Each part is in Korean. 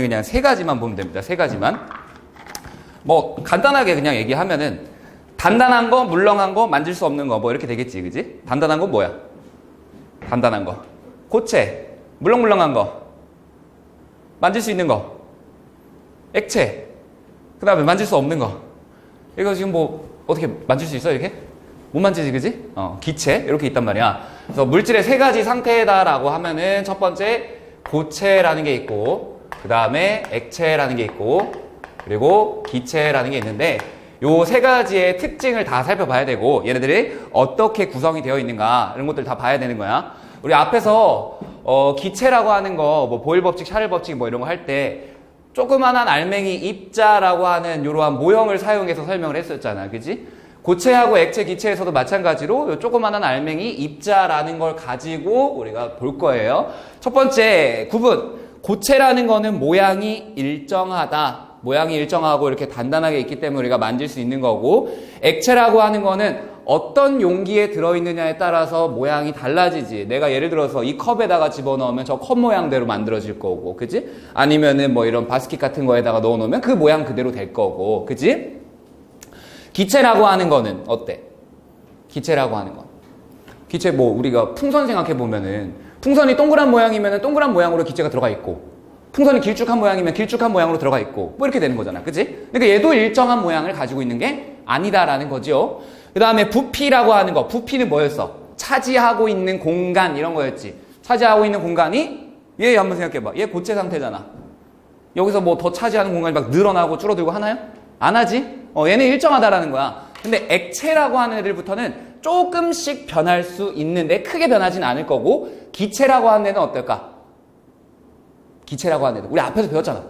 그냥 세 가지만 보면 됩니다. 세 가지만. 뭐 간단하게 그냥 얘기하면은 단단한 거, 물렁한 거, 만질 수 없는 거 뭐 이렇게 되겠지, 그지? 단단한 건 뭐야? 단단한 거. 고체. 물렁물렁한 거. 만질 수 있는 거. 액체. 그 다음에 만질 수 없는 거. 이거 지금 뭐 어떻게 만질 수 있어 이렇게? 못 만지지, 그지? 기체 이렇게 있단 말이야. 그래서 물질의 세 가지 상태다라고 하면은 첫 번째 고체라는 게 있고, 그 다음에 액체라는 게 있고, 그리고 기체라는 게 있는데 요 세 가지의 특징을 다 살펴봐야 되고 얘네들이 어떻게 구성이 되어 있는가 이런 것들 다 봐야 되는 거야. 우리 앞에서 기체라고 하는 거 뭐 보일 법칙, 샤를 법칙 뭐 이런 거 할 때 조그만한 알맹이 입자라고 하는 이러한 모형을 사용해서 설명을 했었잖아, 그지? 고체하고 액체, 기체에서도 마찬가지로 요 조그만한 알맹이 입자라는 걸 가지고 우리가 볼 거예요. 첫 번째 구분. 고체라는 거는 모양이 일정하다. 모양이 일정하고 이렇게 단단하게 있기 때문에 우리가 만질 수 있는 거고, 액체라고 하는 거는 어떤 용기에 들어있느냐에 따라서 모양이 달라지지. 내가 예를 들어서 이 컵에다가 집어넣으면 저 컵 모양대로 만들어질 거고, 그지? 아니면은 뭐 이런 바스켓 같은 거에다가 넣어놓으면 그 모양 그대로 될 거고, 그지? 기체라고 하는 거는 어때? 기체라고 하는 건. 기체 뭐 우리가 풍선 생각해보면은 풍선이 동그란 모양이면은 동그란 모양으로 기체가 들어가 있고, 풍선이 길쭉한 모양이면 길쭉한 모양으로 들어가 있고 뭐 이렇게 되는 거잖아, 그치? 그러니까 얘도 일정한 모양을 가지고 있는 게 아니다라는 거죠. 그 다음에 부피라고 하는 거. 부피는 뭐였어? 차지하고 있는 공간 이런 거였지. 차지하고 있는 공간이 얘 한번 생각해봐. 얘 고체 상태잖아. 여기서 뭐 더 차지하는 공간이 막 늘어나고 줄어들고 하나요? 안 하지? 얘는 일정하다라는 거야. 근데 액체라고 하는 애들부터는 조금씩 변할 수 있는데 크게 변하진 않을 거고, 기체라고 하는 애는 어떨까? 기체라고 하는 애들. 우리 앞에서 배웠잖아.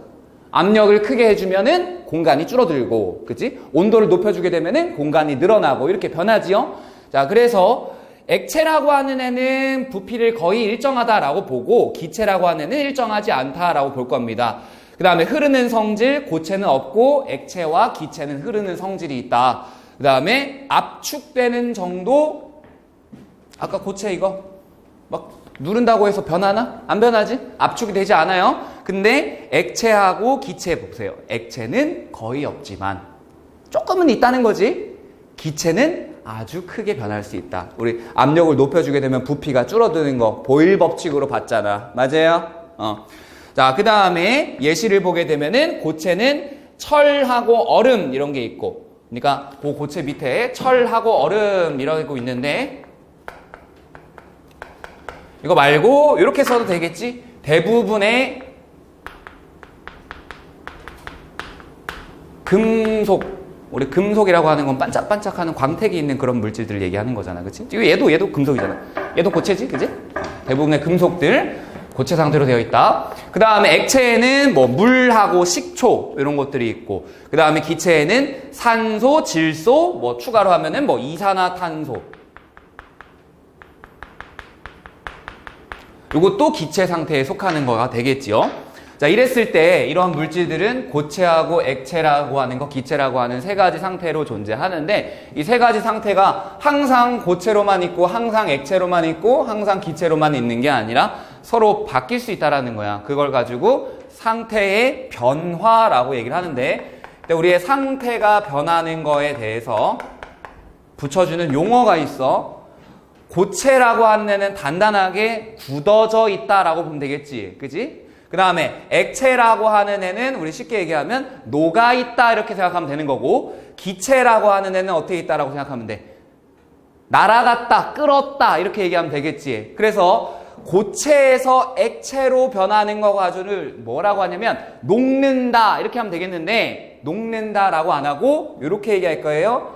압력을 크게 해주면은 공간이 줄어들고, 그치? 온도를 높여주게 되면은 공간이 늘어나고 이렇게 변하지요? 자, 그래서 액체라고 하는 애는 부피를 거의 일정하다라고 보고, 기체라고 하는 애는 일정하지 않다라고 볼 겁니다. 그 다음에 흐르는 성질, 고체는 없고 액체와 기체는 흐르는 성질이 있다. 그 다음에 압축되는 정도, 아까 고체 이거 막 누른다고 해서 변하나? 안 변하지? 압축이 되지 않아요. 근데 액체하고 기체 보세요. 액체는 거의 없지만 조금은 있다는 거지. 기체는 아주 크게 변할 수 있다. 우리 압력을 높여주게 되면 부피가 줄어드는 거 보일 법칙으로 봤잖아. 맞아요? 자, 그 다음에 예시를 보게 되면은 고체는 철하고 얼음 이런 게 있고, 그러니까 그 고체 밑에 철하고 얼음 이러고 있는데, 이거 말고 이렇게 써도 되겠지? 대부분의 금속, 우리 금속이라고 하는 건 반짝반짝하는 광택이 있는 그런 물질들을 얘기하는 거잖아, 그치? 얘도 금속이잖아. 얘도 고체지, 그치? 대부분의 금속들 고체 상태로 되어 있다. 그 다음에 액체에는 뭐 물하고 식초 이런 것들이 있고, 그 다음에 기체에는 산소, 질소, 뭐 추가로 하면은 뭐 이산화탄소. 이것도 기체 상태에 속하는 거가 되겠지요. 자, 이랬을 때 이러한 물질들은 고체하고 액체라고 하는 거, 기체라고 하는 세 가지 상태로 존재하는데, 이 세 가지 상태가 항상 고체로만 있고 항상 액체로만 있고 항상 기체로만 있는 게 아니라 서로 바뀔 수 있다라는 거야. 그걸 가지고 상태의 변화라고 얘기를 하는데, 우리의 상태가 변하는 거에 대해서 붙여주는 용어가 있어. 고체라고 하는 애는 단단하게 굳어져 있다라고 보면 되겠지, 그지? 그 다음에 액체라고 하는 애는 우리 쉽게 얘기하면 녹아 있다 이렇게 생각하면 되는 거고, 기체라고 하는 애는 어떻게 있다라고 생각하면 돼? 날아갔다, 끌었다 이렇게 얘기하면 되겠지. 그래서 고체에서 액체로 변하는 거 가지고를 뭐라고 하냐면 녹는다 이렇게 하면 되겠는데, 녹는다라고 안 하고 이렇게 얘기할 거예요.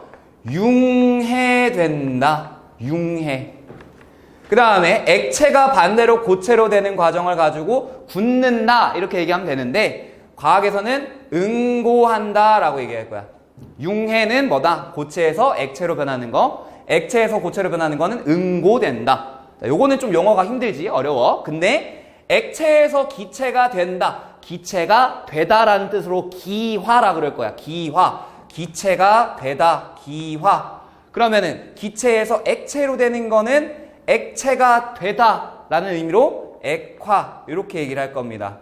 융해된다. 융해. 그 다음에 액체가 반대로 고체로 되는 과정을 가지고 굳는다 이렇게 얘기하면 되는데, 과학에서는 응고한다 라고 얘기할 거야. 융해는 뭐다? 고체에서 액체로 변하는 거, 액체에서 고체로 변하는 거는 응고된다. 자, 요거는 좀 용어가 힘들지, 어려워. 근데 액체에서 기체가 된다, 기체가 되다라는 뜻으로 기화라 그럴 거야. 기화. 기체가 되다, 기화. 그러면은 기체에서 액체로 되는 거는 액체가 되다 라는 의미로 액화 이렇게 얘기를 할 겁니다.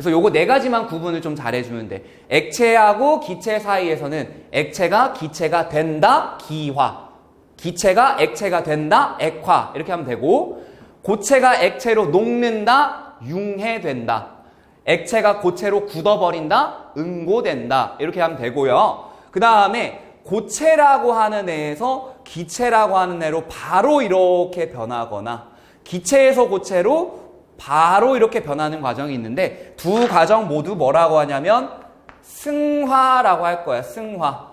그래서 요거 네 가지만 구분을 좀 잘해주면 돼. 액체하고 기체 사이에서는 액체가 기체가 된다, 기화. 기체가 액체가 된다, 액화. 이렇게 하면 되고, 고체가 액체로 녹는다, 융해된다. 액체가 고체로 굳어버린다, 응고된다. 이렇게 하면 되고요. 그 다음에 고체라고 하는 애에서 기체라고 하는 애로 바로 이렇게 변하거나 기체에서 고체로 바로 이렇게 변하는 과정이 있는데 두 과정 모두 뭐라고 하냐면 승화라고 할 거야. 승화.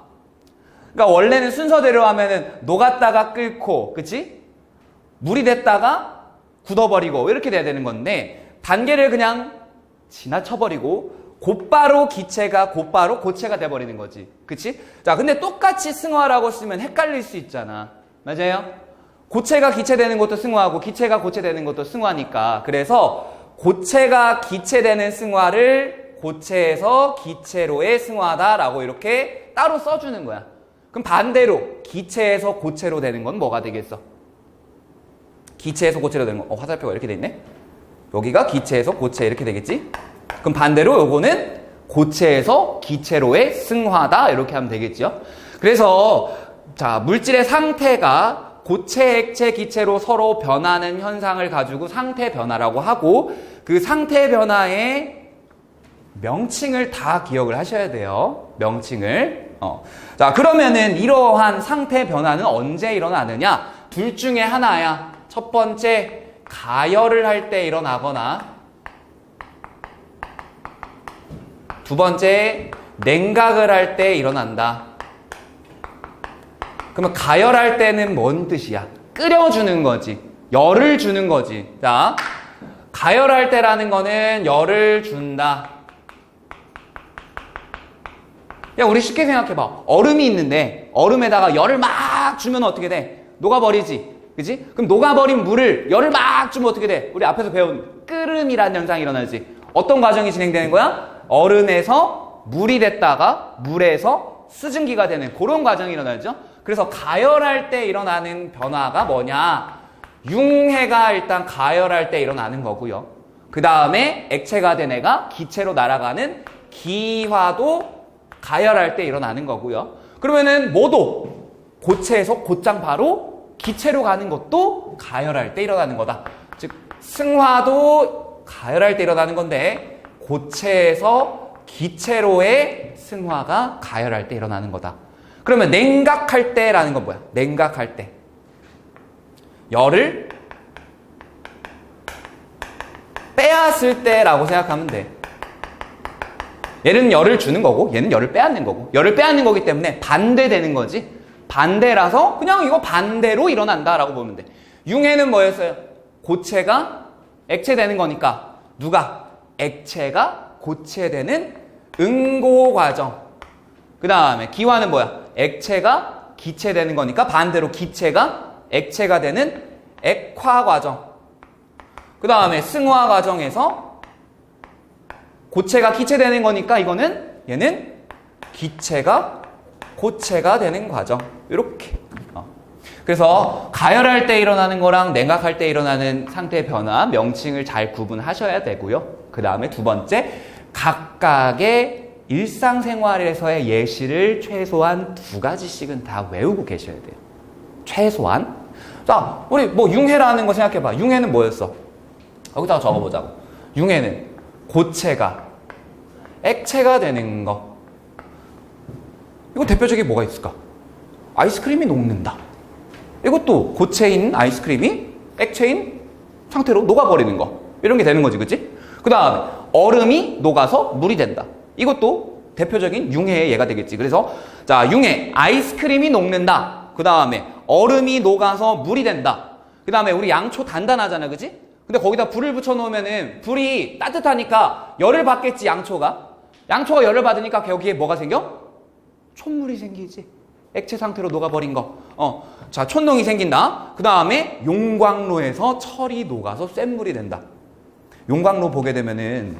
그러니까 원래는 순서대로 하면은 녹았다가 끓고, 그치? 물이 됐다가 굳어버리고 이렇게 돼야 되는 건데 단계를 그냥 지나쳐버리고 곧바로 기체가 곧바로 고체가 돼버리는 거지. 그치? 자, 근데 똑같이 승화라고 쓰면 헷갈릴 수 있잖아. 맞아요? 고체가 기체 되는 것도 승화하고 기체가 고체 되는 것도 승화니까. 그래서 고체가 기체 되는 승화를 고체에서 기체로의 승화다라고 이렇게 따로 써주는 거야. 그럼 반대로 기체에서 고체로 되는 건 뭐가 되겠어? 기체에서 고체로 되는 거. 화살표가 이렇게 돼 있네? 여기가 기체에서 고체 이렇게 되겠지? 그럼 반대로 요거는 고체에서 기체로의 승화다 이렇게 하면 되겠죠. 그래서 자, 물질의 상태가 고체, 액체, 기체로 서로 변하는 현상을 가지고 상태 변화라고 하고 그 상태 변화의 명칭을 다 기억을 하셔야 돼요. 명칭을. 자, 그러면은 이러한 상태 변화는 언제 일어나느냐? 둘 중에 하나야. 첫 번째, 가열을 할 때 일어나거나 두 번째, 냉각을 할 때 일어난다. 그러면 가열할 때는 뭔 뜻이야? 끓여주는 거지. 열을 주는 거지. 자, 가열할 때라는 거는 열을 준다. 야, 우리 쉽게 생각해봐. 얼음이 있는데 얼음에다가 열을 막 주면 어떻게 돼? 녹아버리지. 그치? 그럼 녹아버린 물을 열을 막 주면 어떻게 돼? 우리 앞에서 배운 끓음이라는 현상이 일어나지. 어떤 과정이 진행되는 거야? 얼음에서 물이 됐다가 물에서 수증기가 되는 그런 과정이 일어나죠. 그래서 가열할 때 일어나는 변화가 뭐냐? 융해가 일단 가열할 때 일어나는 거고요. 그 다음에 액체가 된 애가 기체로 날아가는 기화도 가열할 때 일어나는 거고요. 그러면은 뭐도 고체에서 곧장 바로 기체로 가는 것도 가열할 때 일어나는 거다. 즉 승화도 가열할 때 일어나는 건데 고체에서 기체로의 승화가 가열할 때 일어나는 거다. 그러면 냉각할 때라는 건 뭐야? 냉각할 때 열을 빼앗을 때라고 생각하면 돼. 얘는 열을 주는 거고 얘는 열을 빼앗는 거고 열을 빼앗는 거기 때문에 반대되는 거지. 반대라서 그냥 이거 반대로 일어난다라고 보면 돼. 융해는 뭐였어요? 고체가 액체 되는 거니까 누가? 액체가 고체되는 응고 과정. 그 다음에 기화는 뭐야? 액체가 기체 되는 거니까 반대로 기체가 액체가 되는 액화 과정. 그 다음에 승화 과정에서 고체가 기체 되는 거니까 이거는 얘는 기체가 고체가 되는 과정. 이렇게. 그래서 가열할 때 일어나는 거랑 냉각할 때 일어나는 상태 변화 명칭을 잘 구분하셔야 되고요. 그 다음에 두 번째, 각각의 일상생활에서의 예시를 최소한 두 가지씩은 다 외우고 계셔야 돼요. 최소한. 자, 우리 뭐 융해라는 거 생각해봐. 융해는 뭐였어? 여기다가 적어보자고. 융해는 고체가 액체가 되는 거. 이거 대표적인 뭐가 있을까? 아이스크림이 녹는다. 이것도 고체인 아이스크림이 액체인 상태로 녹아버리는 거. 이런 게 되는 거지, 그치? 그 다음에 얼음이 녹아서 물이 된다. 이것도 대표적인 융해의 예가 되겠지. 그래서 자, 융해, 아이스크림이 녹는다. 그 다음에 얼음이 녹아서 물이 된다. 그 다음에 우리 양초 단단하잖아, 그치? 근데 거기다 불을 붙여놓으면은 불이 따뜻하니까 열을 받겠지, 양초가. 양초가 열을 받으니까 여기에 뭐가 생겨? 촛물이 생기지. 액체 상태로 녹아버린 거. 자, 촛농이 생긴다. 그 다음에 용광로에서 철이 녹아서 센 물이 된다. 용광로 보게 되면은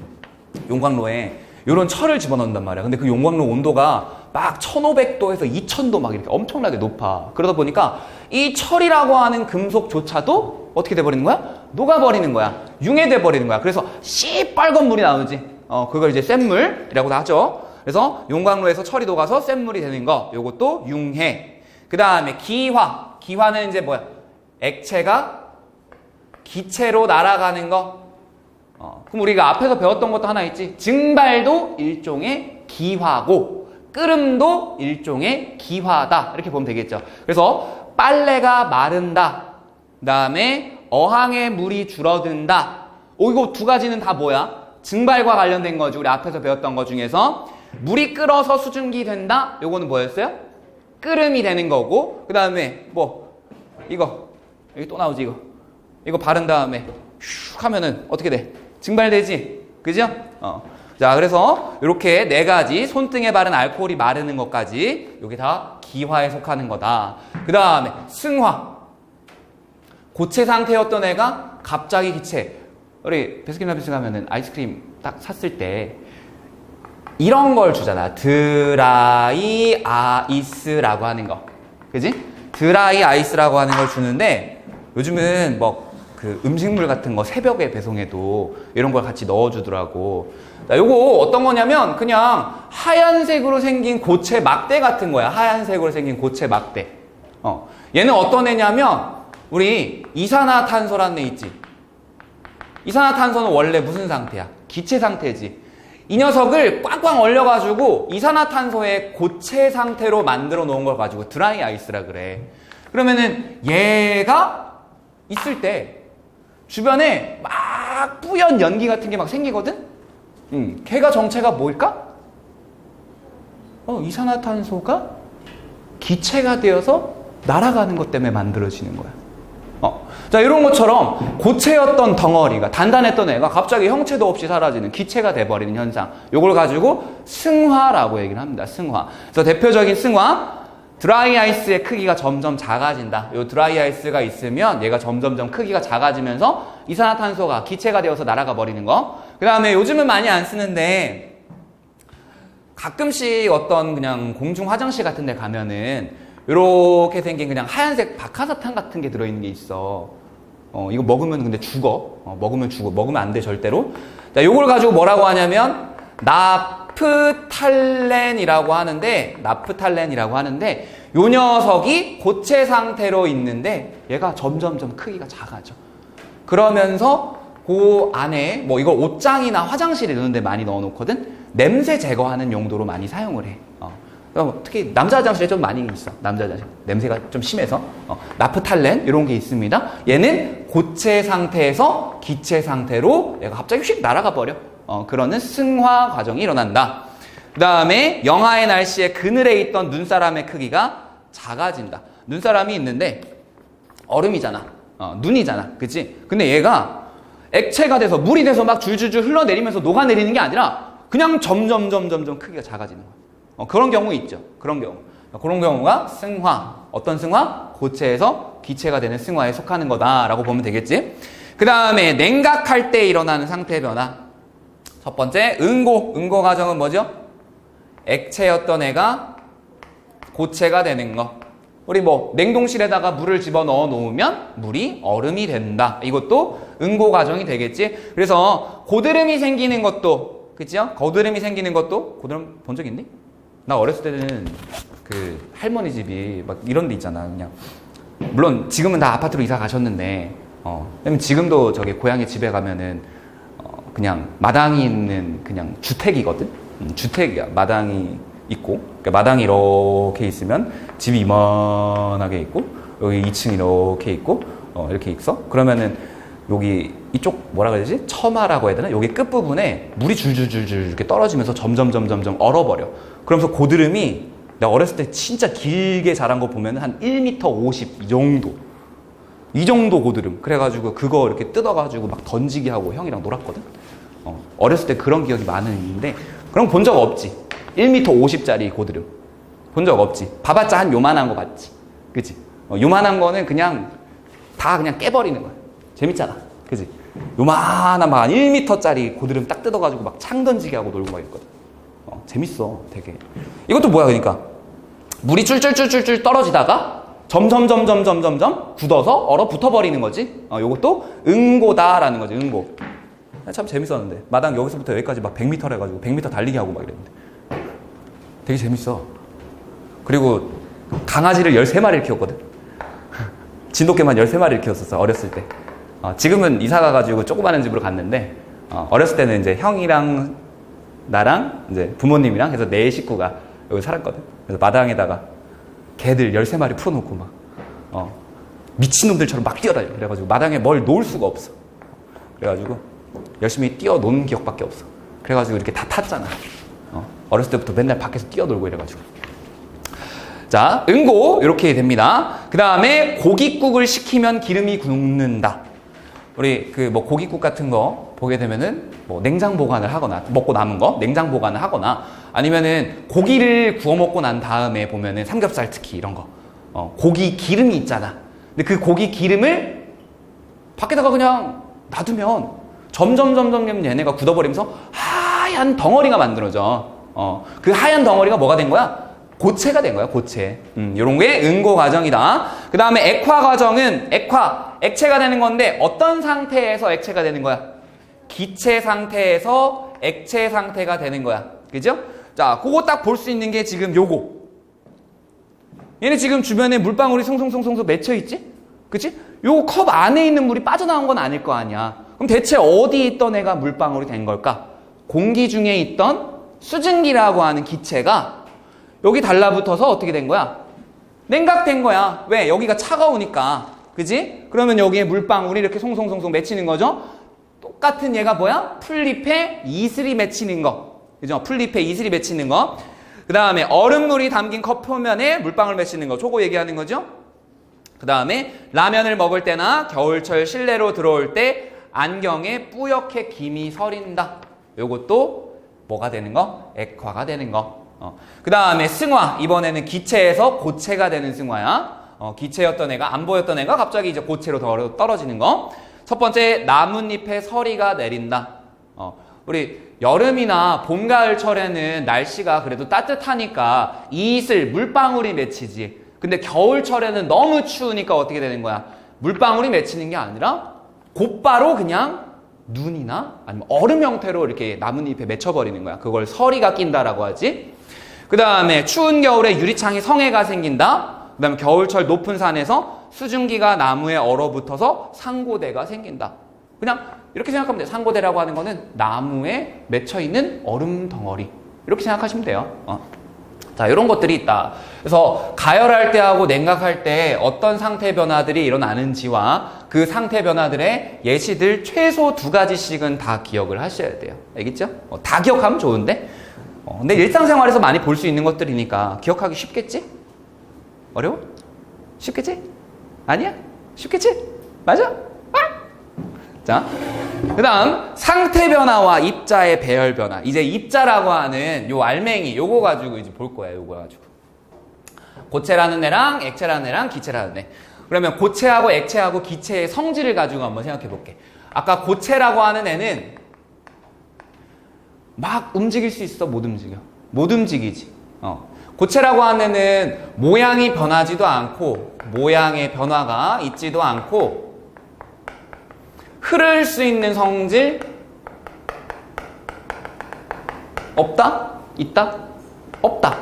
용광로에 이런 철을 집어넣는단 말이야. 근데 그 용광로 온도가 막 1500도에서 2000도 막 이렇게 엄청나게 높아. 그러다 보니까 이 철이라고 하는 금속조차도 어떻게 돼버리는 거야? 녹아버리는 거야. 융해돼 버리는 거야. 그래서 시뻘건 물이 나오지. 그걸 이제 쇳물이라고도 하죠. 그래서 용광로에서 철이 녹아서 쇳물이 되는 거, 요것도 융해. 그 다음에 기화. 기화는 이제 뭐야? 액체가 기체로 날아가는 거. 그럼 우리가 앞에서 배웠던 것도 하나 있지. 증발도 일종의 기화고, 끓음도 일종의 기화다. 이렇게 보면 되겠죠. 그래서 빨래가 마른다. 그 다음에 어항에 물이 줄어든다. 이거 두 가지는 다 뭐야? 증발과 관련된 거지. 우리 앞에서 배웠던 것 중에서 물이 끓어서 수증기 된다. 요거는 뭐였어요? 끓음이 되는 거고, 그 다음에 뭐 이거 여기 또 나오지. 이거 바른 다음에 슉 하면은 어떻게 돼? 증발되지, 그죠? 자, 그래서 이렇게 네 가지 손등에 바른 알코올이 마르는 것까지 요게 다 기화에 속하는 거다. 그 다음에 승화. 고체 상태였던 애가 갑자기 기체. 우리 베스킨라빈스 가면은 아이스크림 딱 샀을 때 이런 걸 주잖아. 드라이 아이스라고 하는 거. 그지? 드라이 아이스라고 하는 걸 주는데 요즘은 뭐 그 음식물 같은 거 새벽에 배송해도 이런 걸 같이 넣어주더라고. 자, 요거 어떤 거냐면 그냥 하얀색으로 생긴 고체 막대 같은 거야. 하얀색으로 생긴 고체 막대. 얘는 어떤 애냐면 우리 이산화탄소라는 애 있지. 이산화탄소는 원래 무슨 상태야? 기체 상태지. 이 녀석을 꽉꽉 얼려가지고 이산화탄소의 고체 상태로 만들어 놓은 걸 가지고 드라이 아이스라 그래. 그러면은 얘가 있을 때 주변에 막 뿌연 연기 같은 게 막 생기거든? 걔가 정체가 뭘까? 이산화탄소가 기체가 되어서 날아가는 것 때문에 만들어지는 거야. 자, 이런 것처럼 고체였던 덩어리가, 단단했던 애가 갑자기 형체도 없이 사라지는 기체가 돼버리는 현상. 요걸 가지고 승화라고 얘기를 합니다. 승화. 그래서 대표적인 승화, 드라이 아이스의 크기가 점점 작아진다. 요 드라이 아이스가 있으면 얘가 점점점 크기가 작아지면서 이산화탄소가 기체가 되어서 날아가 버리는 거. 그 다음에 요즘은 많이 안 쓰는데 가끔씩 어떤 그냥 공중 화장실 같은 데 가면은 요렇게 생긴 그냥 하얀색 박하사탕 같은 게 들어있는 게 있어. 이거 먹으면 근데 죽어. 먹으면 죽어. 먹으면 안 돼, 절대로. 자, 요걸 가지고 뭐라고 하냐면 나프탈렌이라고 하는데 요 녀석이 고체 상태로 있는데 얘가 점점점 크기가 작아져. 그러면서 그 안에 뭐 이걸 옷장이나 화장실에 이런 데 많이 넣어 놓거든. 냄새 제거하는 용도로 많이 사용을 해. 특히 남자 화장실에 좀 많이 있어. 남자 화장실 냄새가 좀 심해서 나프탈렌 이런 게 있습니다. 얘는 고체 상태에서 기체 상태로 얘가 갑자기 휙 날아가 버려. 그러는 승화 과정이 일어난다. 그 다음에 영하의 날씨에 그늘에 있던 눈사람의 크기가 작아진다. 눈사람이 있는데 얼음이잖아. 눈이잖아. 그치? 근데 얘가 액체가 돼서 물이 돼서 막 줄줄줄 흘러내리면서 녹아내리는 게 아니라 그냥 점점 크기가 작아지는 거야. 그런 경우 있죠. 그런 경우가 승화. 어떤 승화? 고체에서 기체가 되는 승화에 속하는 거다라고 보면 되겠지. 그 다음에 냉각할 때 일어나는 상태 변화. 첫 번째, 응고 과정은 뭐죠? 액체였던 애가 고체가 되는 거. 우리 뭐 냉동실에다가 물을 집어넣어 놓으면 물이 얼음이 된다. 이것도 응고 과정이 되겠지. 그래서 고드름이 생기는 것도, 그죠? 고드름 본 적 있니? 나 어렸을 때는 그 할머니 집이 막 이런 데 있잖아. 그냥 물론 지금은 다 아파트로 이사 가셨는데 왜냐면 지금도 저기 고향에 집에 가면은 그냥 마당이 있는 그냥 주택이거든. 주택이야. 마당이 있고, 그러니까 마당이 이렇게 있으면 집이 이만하게 있고 여기 2층 이렇게 있고 이렇게 있어. 그러면은 여기 이쪽 뭐라 그래야 되지? 처마라고 해야 되나? 여기 끝부분에 물이 줄줄줄줄 이렇게 떨어지면서 점점 얼어버려. 그러면서 고드름이 내가 어렸을 때 진짜 길게 자란 거 보면 한 1m 50 이 정도 고드름. 그래가지고 그거 이렇게 뜯어가지고 막 던지기 하고 형이랑 놀았거든. 어렸을 때 그런 기억이 많은데 그런 거 본 적 없지. 1m 50짜리 고드름 본 적 없지. 봐봤자 한 요만한 거 봤지. 그치? 요만한 거는 그냥 다 그냥 깨버리는 거야. 재밌잖아. 그치? 요만한 막 1m짜리 고드름 딱 뜯어가지고 막 창 던지기 하고 놀고 막 있거든. 재밌어, 되게. 이것도 뭐야, 그러니까. 물이 쫄쫄쫄쫄 떨어지다가 점점 굳어서 얼어붙어 버리는 거지. 요것도 응고다라는 거지, 응고. 참 재밌었는데. 마당 여기서부터 여기까지 막 100m를 해가지고 100m 달리기 하고 막 이랬는데. 되게 재밌어. 그리고 강아지를 13마리를 키웠거든. 진돗개만 13마리를 키웠었어, 어렸을 때. 지금은 이사 가가지고 조그마한 집으로 갔는데, 어렸을 때는 이제 형이랑 나랑 이제 부모님이랑 해서 4 식구가 여기 살았거든. 그래서 마당에다가 개들 13마리 풀어놓고 막, 미친놈들처럼 막 뛰어다녀. 그래가지고 마당에 뭘 놓을 수가 없어. 그래가지고 열심히 뛰어노는 기억밖에 없어. 그래가지고 이렇게 다 탔잖아. 어렸을 때부터 맨날 밖에서 뛰어놀고 이래가지고. 자, 응고 이렇게 됩니다. 그 다음에 고깃국을 시키면 기름이 굽는다. 우리 그 뭐 고깃국 같은 거 보게 되면은 뭐 냉장 보관을 하거나 먹고 남은 거 냉장 보관을 하거나 아니면은 고기를 구워 먹고 난 다음에 보면은 삼겹살 특히 이런 거 고기 기름이 있잖아. 근데 그 고기 기름을 밖에다가 그냥 놔두면 점점 얘네가 굳어버리면서 하얀 덩어리가 만들어져. 그 하얀 덩어리가 뭐가 된 거야? 고체가 된 거야, 고체. 요런 게 응고 과정이다. 그 다음에 액화 과정은 액체가 되는 건데 어떤 상태에서 액체가 되는 거야? 기체 상태에서 액체 상태가 되는 거야. 그죠? 자, 그거 딱 볼 수 있는 게 지금 요거. 얘네 지금 주변에 물방울이 송송송송 맺혀 있지? 그치? 요거 컵 안에 있는 물이 빠져나온 건 아닐 거 아니야. 그럼 대체 어디에 있던 애가 물방울이 된 걸까? 공기 중에 있던 수증기라고 하는 기체가 여기 달라붙어서 어떻게 된 거야? 냉각된 거야. 왜? 여기가 차가우니까. 그지? 그러면 여기에 물방울이 이렇게 송송송송 맺히는 거죠? 똑같은 얘가 뭐야? 풀잎에 이슬이 맺히는 거. 그죠? 풀잎에 이슬이 맺히는 거. 그 다음에 얼음물이 담긴 컵 표면에 물방울 맺히는 거. 저거 얘기하는 거죠? 그 다음에 라면을 먹을 때나 겨울철 실내로 들어올 때 안경에 뿌옇게 김이 서린다. 요것도 뭐가 되는 거? 액화가 되는 거. 그 다음에 승화. 이번에는 기체에서 고체가 되는 승화야. 기체였던 애가 안 보였던 애가 갑자기 이제 고체로 떨어지는 거. 첫 번째, 나뭇잎에 서리가 내린다. 우리 여름이나 봄, 가을철에는 날씨가 그래도 따뜻하니까 이슬, 물방울이 맺히지. 근데 겨울철에는 너무 추우니까 어떻게 되는 거야? 물방울이 맺히는 게 아니라 곧바로 그냥 눈이나 아니면 얼음 형태로 이렇게 나뭇잎에 맺혀버리는 거야. 그걸 서리가 낀다라고 하지. 그 다음에 추운 겨울에 유리창에 성해가 생긴다. 그 다음에 겨울철 높은 산에서 수증기가 나무에 얼어붙어서 상고대가 생긴다. 그냥 이렇게 생각하면 돼요. 상고대라고 하는 거는 나무에 맺혀있는 얼음 덩어리. 이렇게 생각하시면 돼요. 자, 이런 것들이 있다. 그래서 가열할 때하고 냉각할 때 어떤 상태 변화들이 일어나는지와 그 상태 변화들의 예시들 최소 2가지씩은 다 기억을 하셔야 돼요. 알겠죠? 다 기억하면 좋은데 근데 일상생활에서 많이 볼 수 있는 것들이니까 기억하기 쉽겠지? 어려워? 쉽겠지? 아니야? 쉽겠지? 맞아? 자, 그 다음 상태 변화와 입자의 배열 변화. 이제 입자라고 하는 요 알맹이 요거 가지고 이제 볼 거야. 요거 가지고 고체라는 애랑 액체라는 애랑 기체라는 애. 그러면 고체하고 액체하고 기체의 성질을 가지고 한번 생각해 볼게. 아까 고체라고 하는 애는 막 움직일 수 있어? 못 움직여? 못 움직이지. 고체라고 하는 애는 모양이 변하지도 않고 모양의 변화가 있지도 않고 흐를 수 있는 성질 없다? 있다? 없다.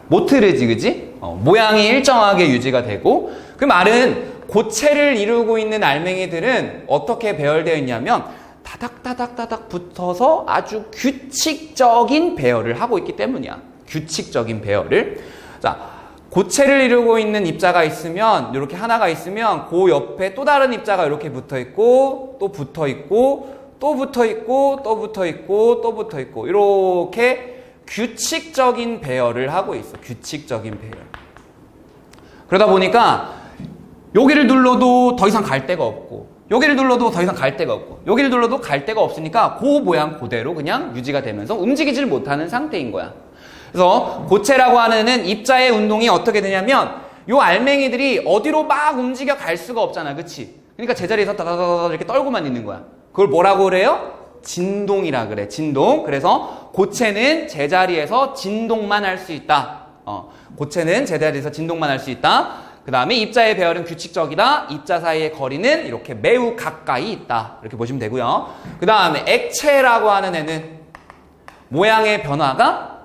못 흐르지, 그지? 모양이 일정하게 유지가 되고 그 말은 고체를 이루고 있는 알맹이들은 어떻게 배열되어 있냐면 다닥다닥다닥 붙어서 아주 규칙적인 배열을 하고 있기 때문이야. 규칙적인 배열을. 자, 고체를 이루고 있는 입자가 있으면 이렇게 하나가 있으면 그 옆에 또 다른 입자가 이렇게 붙어있고 또 붙어있고 또 붙어있고 또 붙어있고 또 붙어있고 이렇게 규칙적인 배열을 하고 있어. 규칙적인 배열. 그러다 보니까 여기를 눌러도 더 이상 갈 데가 없고 여기를 눌러도 더 이상 갈 데가 없고 여기를 눌러도 갈 데가 없으니까 그 모양 그대로 그냥 유지가 되면서 움직이질 못하는 상태인 거야. 그래서 고체라고 하는 입자의 운동이 어떻게 되냐면 요 알맹이들이 어디로 막 움직여 갈 수가 없잖아. 그치? 그러니까 제자리에서 다다다다 이렇게 떨고만 있는 거야. 그걸 뭐라고 그래요? 진동이라 그래. 진동. 그래서 고체는 제자리에서 진동만 할 수 있다. 고체는 제자리에서 진동만 할 수 있다. 그 다음에 입자의 배열은 규칙적이다. 입자 사이의 거리는 이렇게 매우 가까이 있다. 이렇게 보시면 되고요. 그 다음에 액체라고 하는 애는 모양의 변화가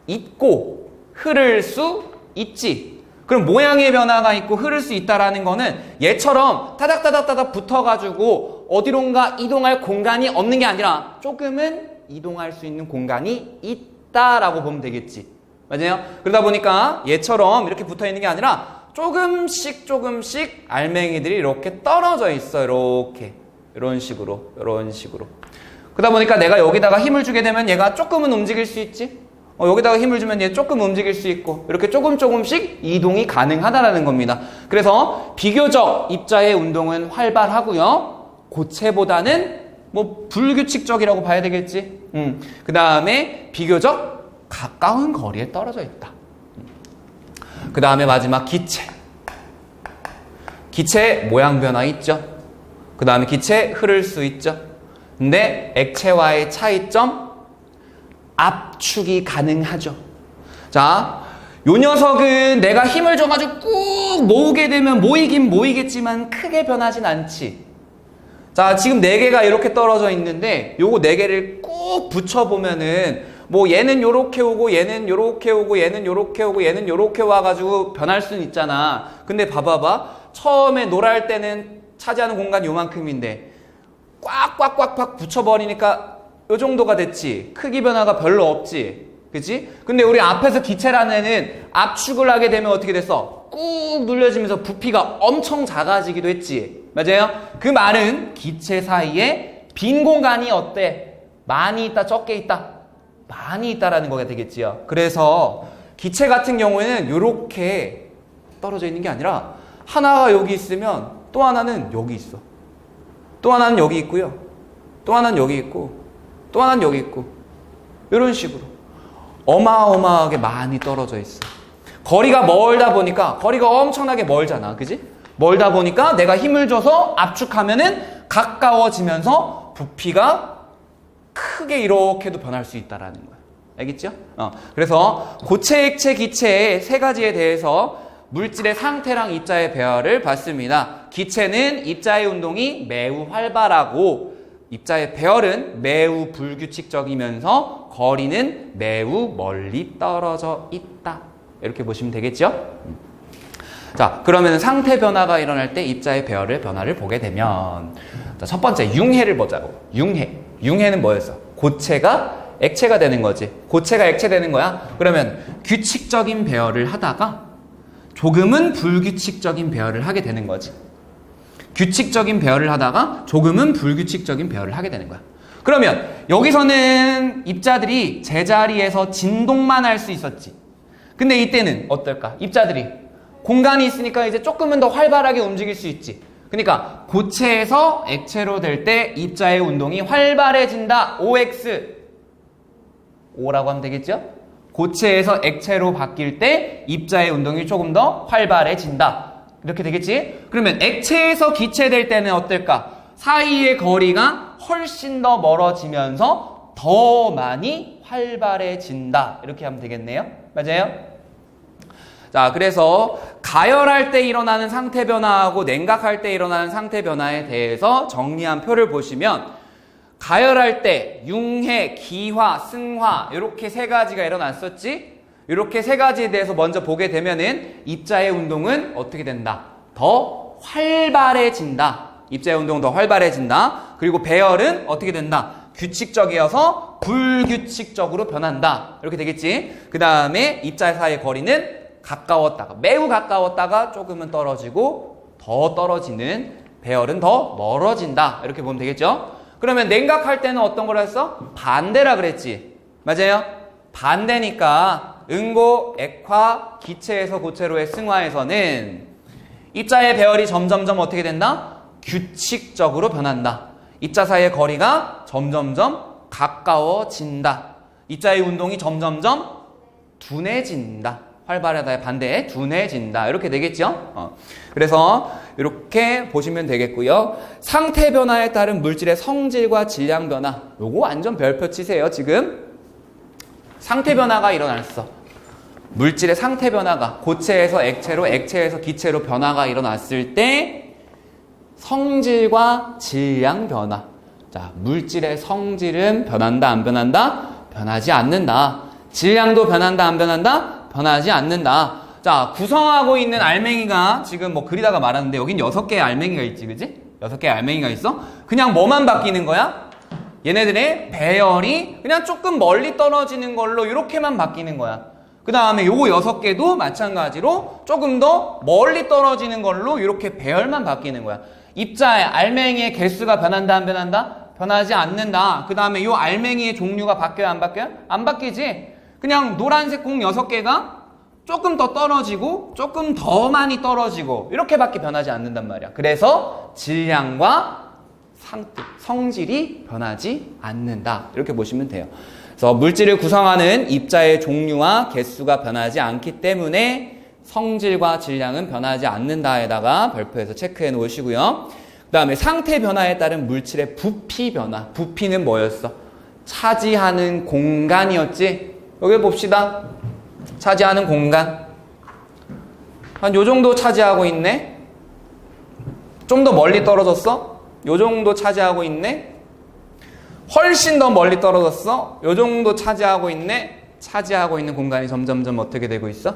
있고 흐를 수 있지. 그럼 모양의 변화가 있고 흐를 수 있다라는 거는 얘처럼 타닥타닥타닥 붙어가지고 어디론가 이동할 공간이 없는 게 아니라 조금은 이동할 수 있는 공간이 있다라고 보면 되겠지. 맞아요? 그러다 보니까 얘처럼 이렇게 붙어 있는 게 아니라 조금씩 알맹이들이 이렇게 떨어져 있어. 이렇게. 이런 식으로. 그러다 보니까 내가 여기다가 힘을 주게 되면 얘가 조금은 움직일 수 있지. 여기다가 힘을 주면 얘 조금 움직일 수 있고 이렇게 조금씩 이동이 가능하다라는 겁니다. 그래서 비교적 입자의 운동은 활발하고요. 고체보다는 뭐 불규칙적이라고 봐야 되겠지. 그 다음에 비교적 가까운 거리에 떨어져 있다. 그 다음에 마지막 기체. 기체 모양 변화 있죠. 그 다음에 기체 흐를 수 있죠. 근데 액체와의 차이점, 압축이 가능하죠. 자, 요 녀석은 내가 힘을 줘가지고 꾹 모으게 되면 모이긴 모이겠지만 크게 변하진 않지. 자, 지금 4개가 이렇게 떨어져 있는데 요거 4개를 꾹 붙여보면은 뭐 얘는 요렇게 오고 얘는 요렇게 오고 얘는 요렇게 오고 얘는 요렇게 와가지고 변할 수는 있잖아. 근데 봐봐봐. 처음에 노랄 때는 차지하는 공간 요만큼인데 꽉 붙여버리니까 요 정도가 됐지. 크기 변화가 별로 없지. 그치? 근데 우리 앞에서 기체라는 애는 압축을 하게 되면 어떻게 됐어? 꾹 눌려지면서 부피가 엄청 작아지기도 했지. 맞아요? 그 말은 기체 사이에 빈 공간이 어때? 많이 있다, 적게 있다? 많이 있다라는 거가 되겠지요. 그래서 기체 같은 경우에는 이렇게 떨어져 있는 게 아니라 하나가 여기 있으면 또 하나는 여기 있어. 또 하나는 여기 있고요. 또 하나는 여기 있고 또 하나는 여기 있고 이런 식으로 어마어마하게 많이 떨어져 있어. 거리가 멀다 보니까 거리가 엄청나게 멀잖아. 그지? 멀다 보니까 내가 힘을 줘서 압축하면은 가까워지면서 부피가 크게 이렇게도 변할 수 있다라는 거야. 알겠죠? 그래서 고체, 액체, 기체 세 가지에 대해서 물질의 상태랑 입자의 배열을 봤습니다. 기체는 입자의 운동이 매우 활발하고 입자의 배열은 매우 불규칙적이면서 거리는 매우 멀리 떨어져 있다. 이렇게 보시면 되겠죠? 자, 그러면 상태 변화가 일어날 때 입자의 배열의 변화를 보게 되면 자, 첫 번째 융해를 보자고. 융해는 뭐였어? 고체가 액체가 되는 거지. 고체가 액체 되는 거야. 그러면 규칙적인 배열을 하다가 조금은 불규칙적인 배열을 하게 되는 거지. 규칙적인 배열을 하다가 조금은 불규칙적인 배열을 하게 되는 거야. 그러면 여기서는 입자들이 제자리에서 진동만 할 수 있었지. 근데 이때는 어떨까? 입자들이 공간이 있으니까 이제 조금은 더 활발하게 움직일 수 있지. 그러니까 고체에서 액체로 될 때 입자의 운동이 활발해진다. OX. O라고 하면 되겠죠? 고체에서 액체로 바뀔 때 입자의 운동이 조금 더 활발해진다. 이렇게 되겠지? 그러면 액체에서 기체 될 때는 어떨까? 사이의 거리가 훨씬 더 멀어지면서 더 많이 활발해진다. 이렇게 하면 되겠네요. 맞아요? 자, 그래서 가열할 때 일어나는 상태 변화하고 냉각할 때 일어나는 상태 변화에 대해서 정리한 표를 보시면 가열할 때 융해, 기화, 승화 이렇게 세 가지가 일어났었지? 이렇게 세 가지에 대해서 먼저 보게 되면은 입자의 운동은 어떻게 된다? 더 활발해진다. 입자의 운동은 더 활발해진다. 그리고 배열은 어떻게 된다? 규칙적이어서 불규칙적으로 변한다. 이렇게 되겠지? 그 다음에 입자 사이의 거리는 가까웠다가 매우 가까웠다가 조금은 떨어지고 더 떨어지는 배열은 더 멀어진다. 이렇게 보면 되겠죠? 그러면 냉각할 때는 어떤 걸 했어? 반대라 그랬지. 맞아요? 반대니까 응고, 액화, 기체에서 고체로의 승화에서는 입자의 배열이 점점점 어떻게 된다? 규칙적으로 변한다. 입자 사이의 거리가 점점점 가까워진다. 입자의 운동이 점점점 둔해진다. 활발하다의 반대에 둔해진다. 이렇게 되겠죠? 그래서 이렇게 보시면 되겠고요. 상태 변화에 따른 물질의 성질과 질량 변화. 요거 완전 별표 치세요, 지금. 상태 변화가 일어났어. 물질의 상태 변화가 고체에서 액체로, 액체에서 기체로 변화가 일어났을 때 성질과 질량 변화. 자, 물질의 성질은 변한다, 안 변한다? 변하지 않는다. 질량도 변한다, 안 변한다? 변하지 않는다. 자, 구성하고 있는 알맹이가 지금 뭐 그리다가 말하는데 여긴 6개의 알맹이가 있지, 그지? 6개의 알맹이가 있어? 그냥 뭐만 바뀌는 거야? 얘네들의 배열이 그냥 조금 멀리 떨어지는 걸로 이렇게만 바뀌는 거야. 그 다음에 요거 6개도 마찬가지로 조금 더 멀리 떨어지는 걸로 이렇게 배열만 바뀌는 거야. 입자의 알맹이의 개수가 변한다, 안 변한다? 변하지 않는다. 그 다음에 요 알맹이의 종류가 바뀌어요, 안 바뀌어요? 안 바뀌지. 그냥 노란색 공 6개가 조금 더 떨어지고 조금 더 많이 떨어지고 이렇게밖에 변하지 않는단 말이야. 그래서 질량과 성질이 변하지 않는다. 이렇게 보시면 돼요. 그래서 물질을 구성하는 입자의 종류와 개수가 변하지 않기 때문에 성질과 질량은 변하지 않는다에다가 별표에서 체크해 놓으시고요. 그 다음에 상태 변화에 따른 물질의 부피 변화. 부피는 뭐였어? 차지하는 공간이었지? 여기 봅시다. 차지하는 공간. 한 요 정도 차지하고 있네? 좀 더 멀리 떨어졌어? 요 정도 차지하고 있네? 훨씬 더 멀리 떨어졌어? 요 정도 차지하고 있네? 차지하고 있는 공간이 점점점 어떻게 되고 있어?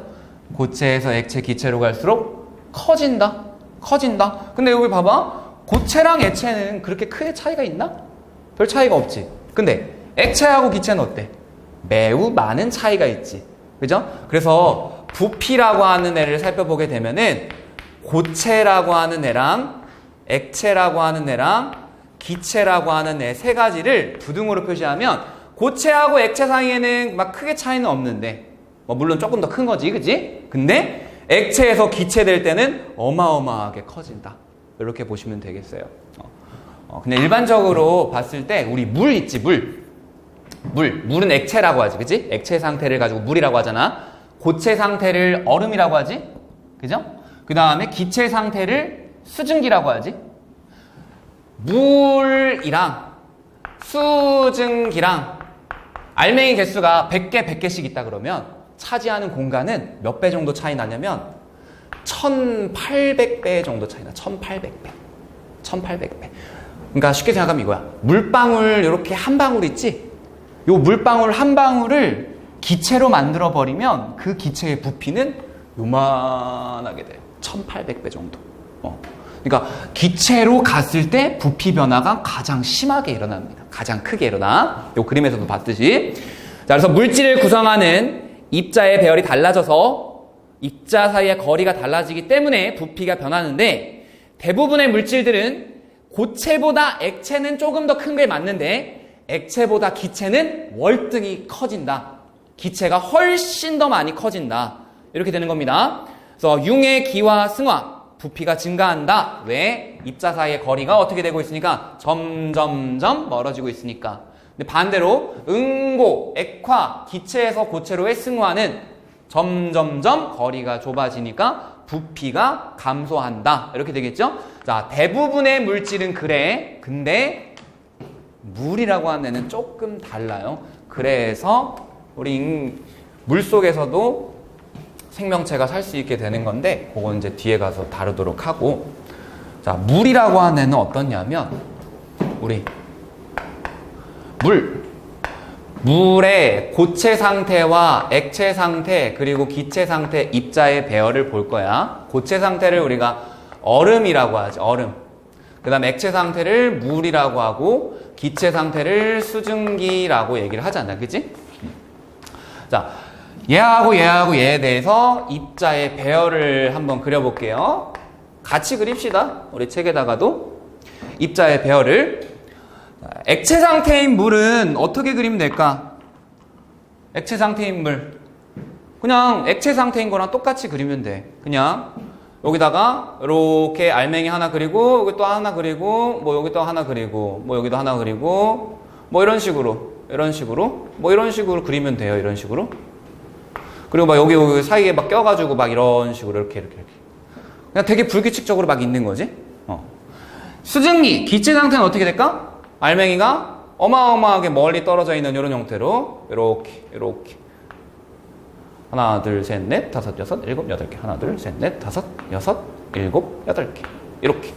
고체에서 액체, 기체로 갈수록 커진다. 커진다. 근데 여기 봐봐. 고체랑 액체는 그렇게 크게 차이가 있나? 별 차이가 없지. 근데 액체하고 기체는 어때? 매우 많은 차이가 있지. 그죠? 그래서 부피라고 하는 애를 살펴보게 되면은 고체라고 하는 애랑 액체라고 하는 애랑 기체라고 하는 애 세 가지를 부등호로 표시하면 고체하고 액체 사이에는 막 크게 차이는 없는데 뭐 물론 조금 더 큰 거지, 그지? 근데 액체에서 기체 될 때는 어마어마하게 커진다. 이렇게 보시면 되겠어요. 그냥 일반적으로 봤을 때 우리 물 있지, 물은 액체라고 하지, 그지? 액체 상태를 가지고 물이라고 하잖아. 고체 상태를 얼음이라고 하지, 그죠? 그 다음에 기체 상태를 수증기라고 하지. 물이랑 수증기랑 알맹이 개수가 100개, 100개씩 있다 그러면 차지하는 공간은 몇 배 정도 차이 나냐면 1800배 정도 차이 나. 1800배. 1800배. 그러니까 쉽게 생각하면 이거야. 물방울 이렇게 한 방울 있지? 요 물방울 한 방울을 기체로 만들어 버리면 그 기체의 부피는 요만하게 돼요. 1800배 정도. 그러니까 기체로 갔을 때 부피 변화가 가장 심하게 일어납니다. 가장 크게 일어나. 요 그림에서도 봤듯이. 자, 그래서 물질을 구성하는 입자의 배열이 달라져서 입자 사이의 거리가 달라지기 때문에 부피가 변하는데 대부분의 물질들은 고체보다 액체는 조금 더 큰 게 맞는데 액체보다 기체는 월등히 커진다. 기체가 훨씬 더 많이 커진다. 이렇게 되는 겁니다. 그래서 융의 기와 승화, 부피가 증가한다. 왜? 입자 사이의 거리가 어떻게 되고 있으니까? 점점점 멀어지고 있으니까. 근데 반대로 응고, 액화, 기체에서 고체로의 승화는 점점점 거리가 좁아지니까 부피가 감소한다. 이렇게 되겠죠? 자, 대부분의 물질은 그래. 근데 물이라고 하는 애는 조금 달라요. 그래서 우리 물속에서도 생명체가 살 수 있게 되는 건데 그건 이제 뒤에 가서 다루도록 하고. 자, 물이라고 하는 애는 어떻냐면 우리 물의 고체 상태와 액체 상태 그리고 기체 상태 입자의 배열을 볼 거야. 고체 상태를 우리가 얼음이라고 하지. 얼음. 그 다음 액체 상태를 물이라고 하고 기체 상태를 수증기라고 얘기를 하잖아. 그치? 자, 얘하고 얘에 대해서 입자의 배열을 한번 그려볼게요. 같이 그립시다. 우리 책에다가도 입자의 배열을. 액체 상태인 물은 어떻게 그리면 될까? 액체 상태인 물. 그냥 액체 상태인 거랑 똑같이 그리면 돼. 그냥 여기다가 이렇게 알맹이 하나 그리고 여기 또 하나 그리고 뭐 여기 또 하나 그리고 뭐 여기도 하나 그리고 뭐 이런 식으로 뭐 이런 식으로 그리면 돼요. 이런 식으로. 그리고 막 여기 사이에 막 껴가지고 막 이런 식으로 이렇게 그냥 되게 불규칙적으로 막 있는 거지. 수증기 기체 상태는 어떻게 될까? 알맹이가 어마어마하게 멀리 떨어져 있는 이런 형태로 이렇게 하나, 둘, 셋, 넷, 다섯, 여섯, 일곱, 여덟 개. 하나, 둘, 셋, 넷, 다섯, 여섯, 일곱, 여덟 개. 이렇게.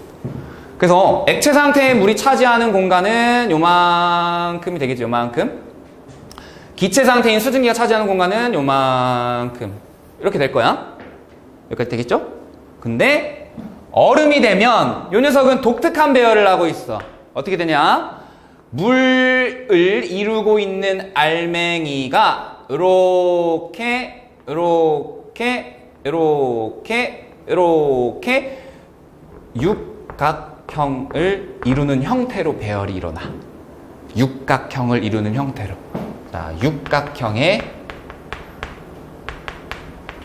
그래서 액체 상태의 물이 차지하는 공간은 요만큼이 되겠죠. 요만큼. 기체 상태인 수증기가 차지하는 공간은 요만큼. 이렇게 될 거야. 여기까지 되겠죠? 근데 얼음이 되면 요 녀석은 독특한 배열을 하고 있어. 어떻게 되냐? 물을 이루고 있는 알맹이가 이렇게 육각형을 이루는 형태로 배열이 일어나. 육각형을 이루는 형태로. 자, 육각형의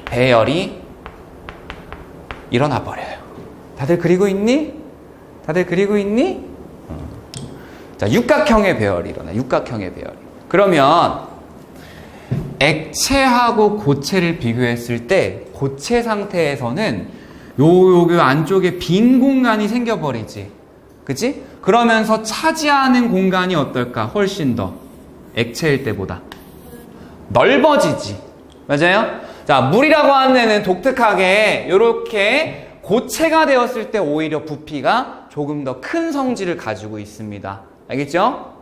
배열이 일어나 버려요. 다들 그리고 있니? 다들 그리고 있니? 자, 육각형의 배열이 일어나. 육각형의 배열이. 그러면 액체하고 고체를 비교했을 때 고체 상태에서는 요 안쪽에 빈 공간이 생겨버리지. 그치? 그러면서 차지하는 공간이 어떨까? 훨씬 더 액체일 때보다 넓어지지. 맞아요? 자, 물이라고 하는 애는 독특하게 이렇게 고체가 되었을 때 오히려 부피가 조금 더 큰 성질을 가지고 있습니다. 알겠죠?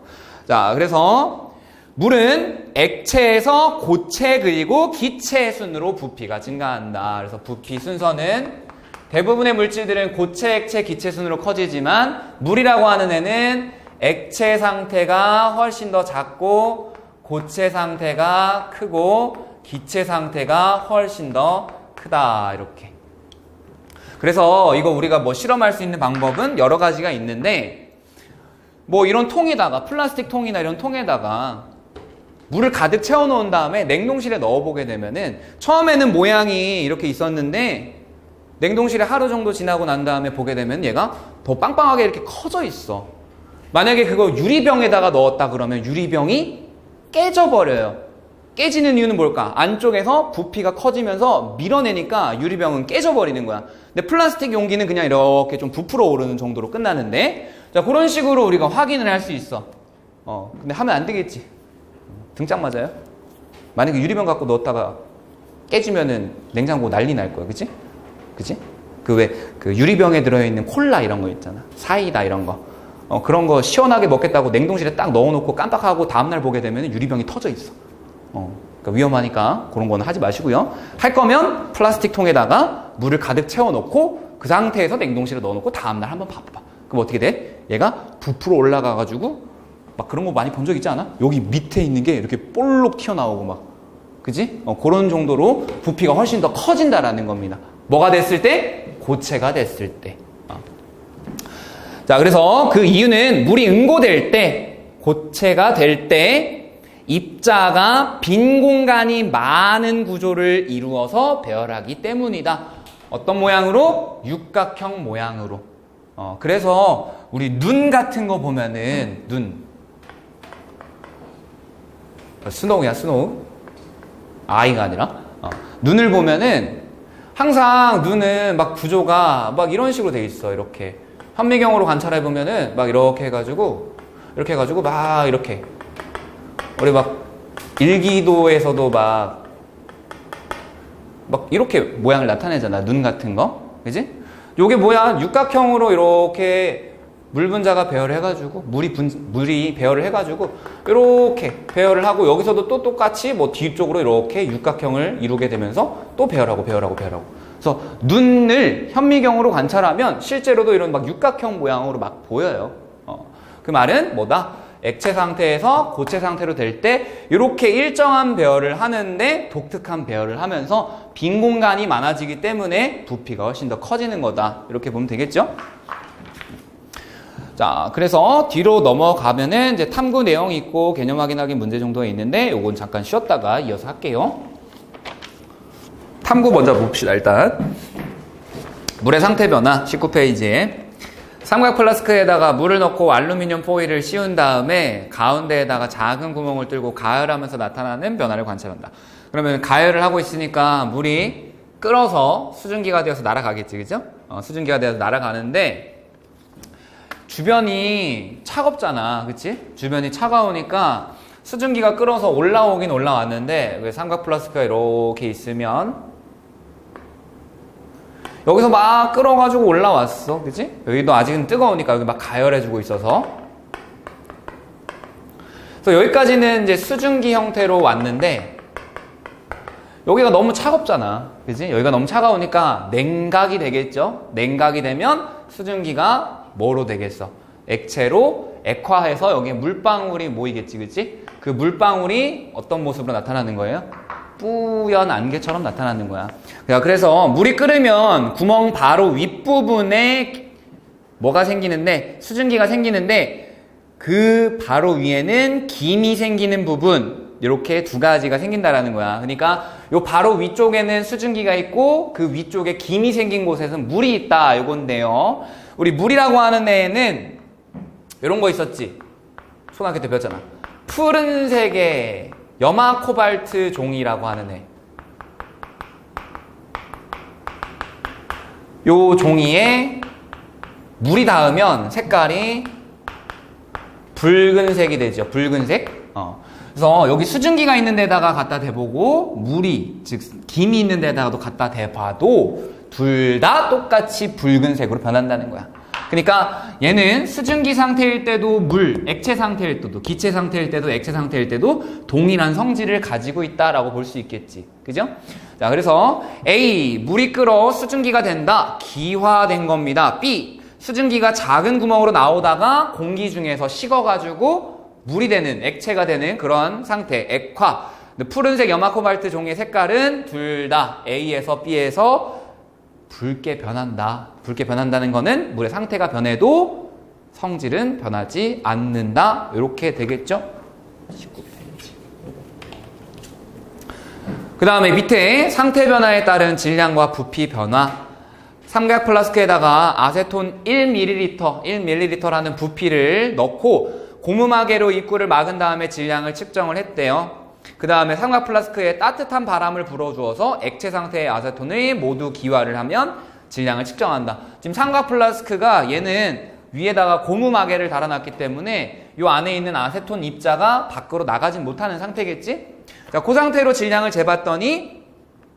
자, 그래서 물은 액체에서 고체 그리고 기체 순으로 부피가 증가한다. 그래서 부피 순서는 대부분의 물질들은 고체, 액체, 기체 순으로 커지지만 물이라고 하는 애는 액체 상태가 훨씬 더 작고 고체 상태가 크고 기체 상태가 훨씬 더 크다. 이렇게. 그래서 이거 우리가 뭐 실험할 수 있는 방법은 여러 가지가 있는데 뭐 이런 통에다가 플라스틱 통이나 이런 통에다가 물을 가득 채워 놓은 다음에 냉동실에 넣어 보게 되면은 처음에는 모양이 이렇게 있었는데 냉동실에 하루 정도 지나고 난 다음에 보게 되면 얘가 더 빵빵하게 이렇게 커져 있어. 만약에 그거 유리병에다가 넣었다 그러면 유리병이 깨져버려요. 깨지는 이유는 뭘까? 안쪽에서 부피가 커지면서 밀어내니까 유리병은 깨져버리는 거야. 근데 플라스틱 용기는 그냥 이렇게 좀 부풀어 오르는 정도로 끝나는데, 자, 그런 식으로 우리가 확인을 할 수 있어. 근데 하면 안 되겠지. 등짝 맞아요? 만약에 유리병 갖고 넣었다가 깨지면은 냉장고 난리 날 거야. 그치? 그치? 그 유리병에 들어있는 콜라 이런 거 있잖아. 사이다 이런 거. 그런 거 시원하게 먹겠다고 냉동실에 딱 넣어놓고 깜빡하고 다음날 보게 되면 유리병이 터져 있어. 그러니까 위험하니까 그런 거는 하지 마시고요. 할 거면 플라스틱 통에다가 물을 가득 채워놓고 그 상태에서 냉동실에 넣어놓고 다음날 한번 봐봐. 그럼 어떻게 돼? 얘가 부풀어 올라가가지고 막 그런 거 많이 본 적 있지 않아? 여기 밑에 있는 게 이렇게 볼록 튀어나오고 막. 그지? 그런 정도로 부피가 훨씬 더 커진다라는 겁니다. 뭐가 됐을 때? 고체가 됐을 때. 자, 그래서 그 이유는 물이 응고될 때, 고체가 될 때, 입자가 빈 공간이 많은 구조를 이루어서 배열하기 때문이다. 어떤 모양으로? 육각형 모양으로. 그래서 우리 눈 같은 거 보면은 눈. 스노우야, 스노우. 아이가 아니라. 눈을 보면은 항상 눈은 막 구조가 막 이런 식으로 돼 있어. 이렇게. 현미경으로 관찰해 보면은 막 이렇게 해가지고 막 이렇게. 우리 막 일기도에서도 막 이렇게 모양을 나타내잖아. 눈 같은 거. 그지? 요게 뭐야? 육각형으로 이렇게 물 분자가 배열을 해가지고 물이 배열을 해가지고 이렇게 배열을 하고 여기서도 또 똑같이 뭐 뒤쪽으로 이렇게 육각형을 이루게 되면서 또 배열하고. 그래서 눈을 현미경으로 관찰하면 실제로도 이런 막 육각형 모양으로 막 보여요. 그 말은 뭐다? 액체 상태에서 고체 상태로 될 때 이렇게 일정한 배열을 하는데 독특한 배열을 하면서 빈 공간이 많아지기 때문에 부피가 훨씬 더 커지는 거다. 이렇게 보면 되겠죠? 자, 그래서 뒤로 넘어가면은 이제 탐구 내용이 있고 개념 확인하기 문제 정도가 있는데 요건 잠깐 쉬었다가 이어서 할게요. 탐구 먼저 봅시다. 일단 물의 상태 변화 19페이지에 삼각 플라스크에다가 물을 넣고 알루미늄 포일을 씌운 다음에 가운데에다가 작은 구멍을 뚫고 가열하면서 나타나는 변화를 관찰한다. 그러면 가열을 하고 있으니까 물이 끓어서 수증기가 되어서 날아가겠지, 그죠? 수증기가 되어서 날아가는데 주변이 차갑잖아, 그치? 주변이 차가우니까 수증기가 끓어서 올라오긴 올라왔는데 왜 삼각 플라스크가 이렇게 있으면 여기서 막 끓어가지고 올라왔어. 그치? 여기도 아직은 뜨거우니까 여기 막 가열해주고 있어서. 그래서 여기까지는 이제 수증기 형태로 왔는데 여기가 너무 차갑잖아. 그치? 여기가 너무 차가우니까 냉각이 되겠죠? 냉각이 되면 수증기가 뭐로 되겠어? 액체로 액화해서 여기에 물방울이 모이겠지. 그치? 그 물방울이 어떤 모습으로 나타나는 거예요? 뿌연 안개처럼 나타나는 거야. 그래서 물이 끓으면 구멍 바로 윗부분에 뭐가 생기는데, 수증기가 생기는데 그 바로 위에는 김이 생기는 부분, 이렇게 두 가지가 생긴다라는 거야. 그러니까 요 바로 위쪽에는 수증기가 있고 그 위쪽에 김이 생긴 곳에는 물이 있다, 이건데요. 우리 물이라고 하는 애는 이런 거 있었지. 초등학교 때 배웠잖아. 푸른색의 염화 코발트 종이라고 하는 애. 요 종이에 물이 닿으면 색깔이 붉은색이 되죠. 붉은색. 그래서 여기 수증기가 있는 데다가 갖다 대보고 물이, 즉 김이 있는 데다가도 갖다 대봐도 둘 다 똑같이 붉은색으로 변한다는 거야. 그러니까 얘는 수증기 상태일 때도 물, 액체 상태일 때도, 기체 상태일 때도, 액체 상태일 때도 동일한 성질을 가지고 있다라고 볼 수 있겠지. 그죠? 자, 그래서 A, 물이 끓어 수증기가 된다. 기화된 겁니다. B, 수증기가 작은 구멍으로 나오다가 공기 중에서 식어가지고 물이 되는, 액체가 되는 그런 상태, 액화. 푸른색 염화 코발트 종이의 색깔은 둘 다 A에서 B에서 붉게 변한다. 붉게 변한다는 거는 물의 상태가 변해도 성질은 변하지 않는다. 이렇게 되겠죠? 그 다음에 밑에 상태 변화에 따른 질량과 부피 변화. 삼각 플라스크에다가 아세톤 1ml라는 부피를 넣고 고무마개로 입구를 막은 다음에 질량을 측정을 했대요. 그 다음에 삼각 플라스크에 따뜻한 바람을 불어주어서 액체 상태의 아세톤을 모두 기화를 하면 질량을 측정한다. 지금 삼각 플라스크가 얘는 위에다가 고무마개를 달아놨기 때문에 이 안에 있는 아세톤 입자가 밖으로 나가지 못하는 상태겠지? 자, 그 상태로 질량을 재봤더니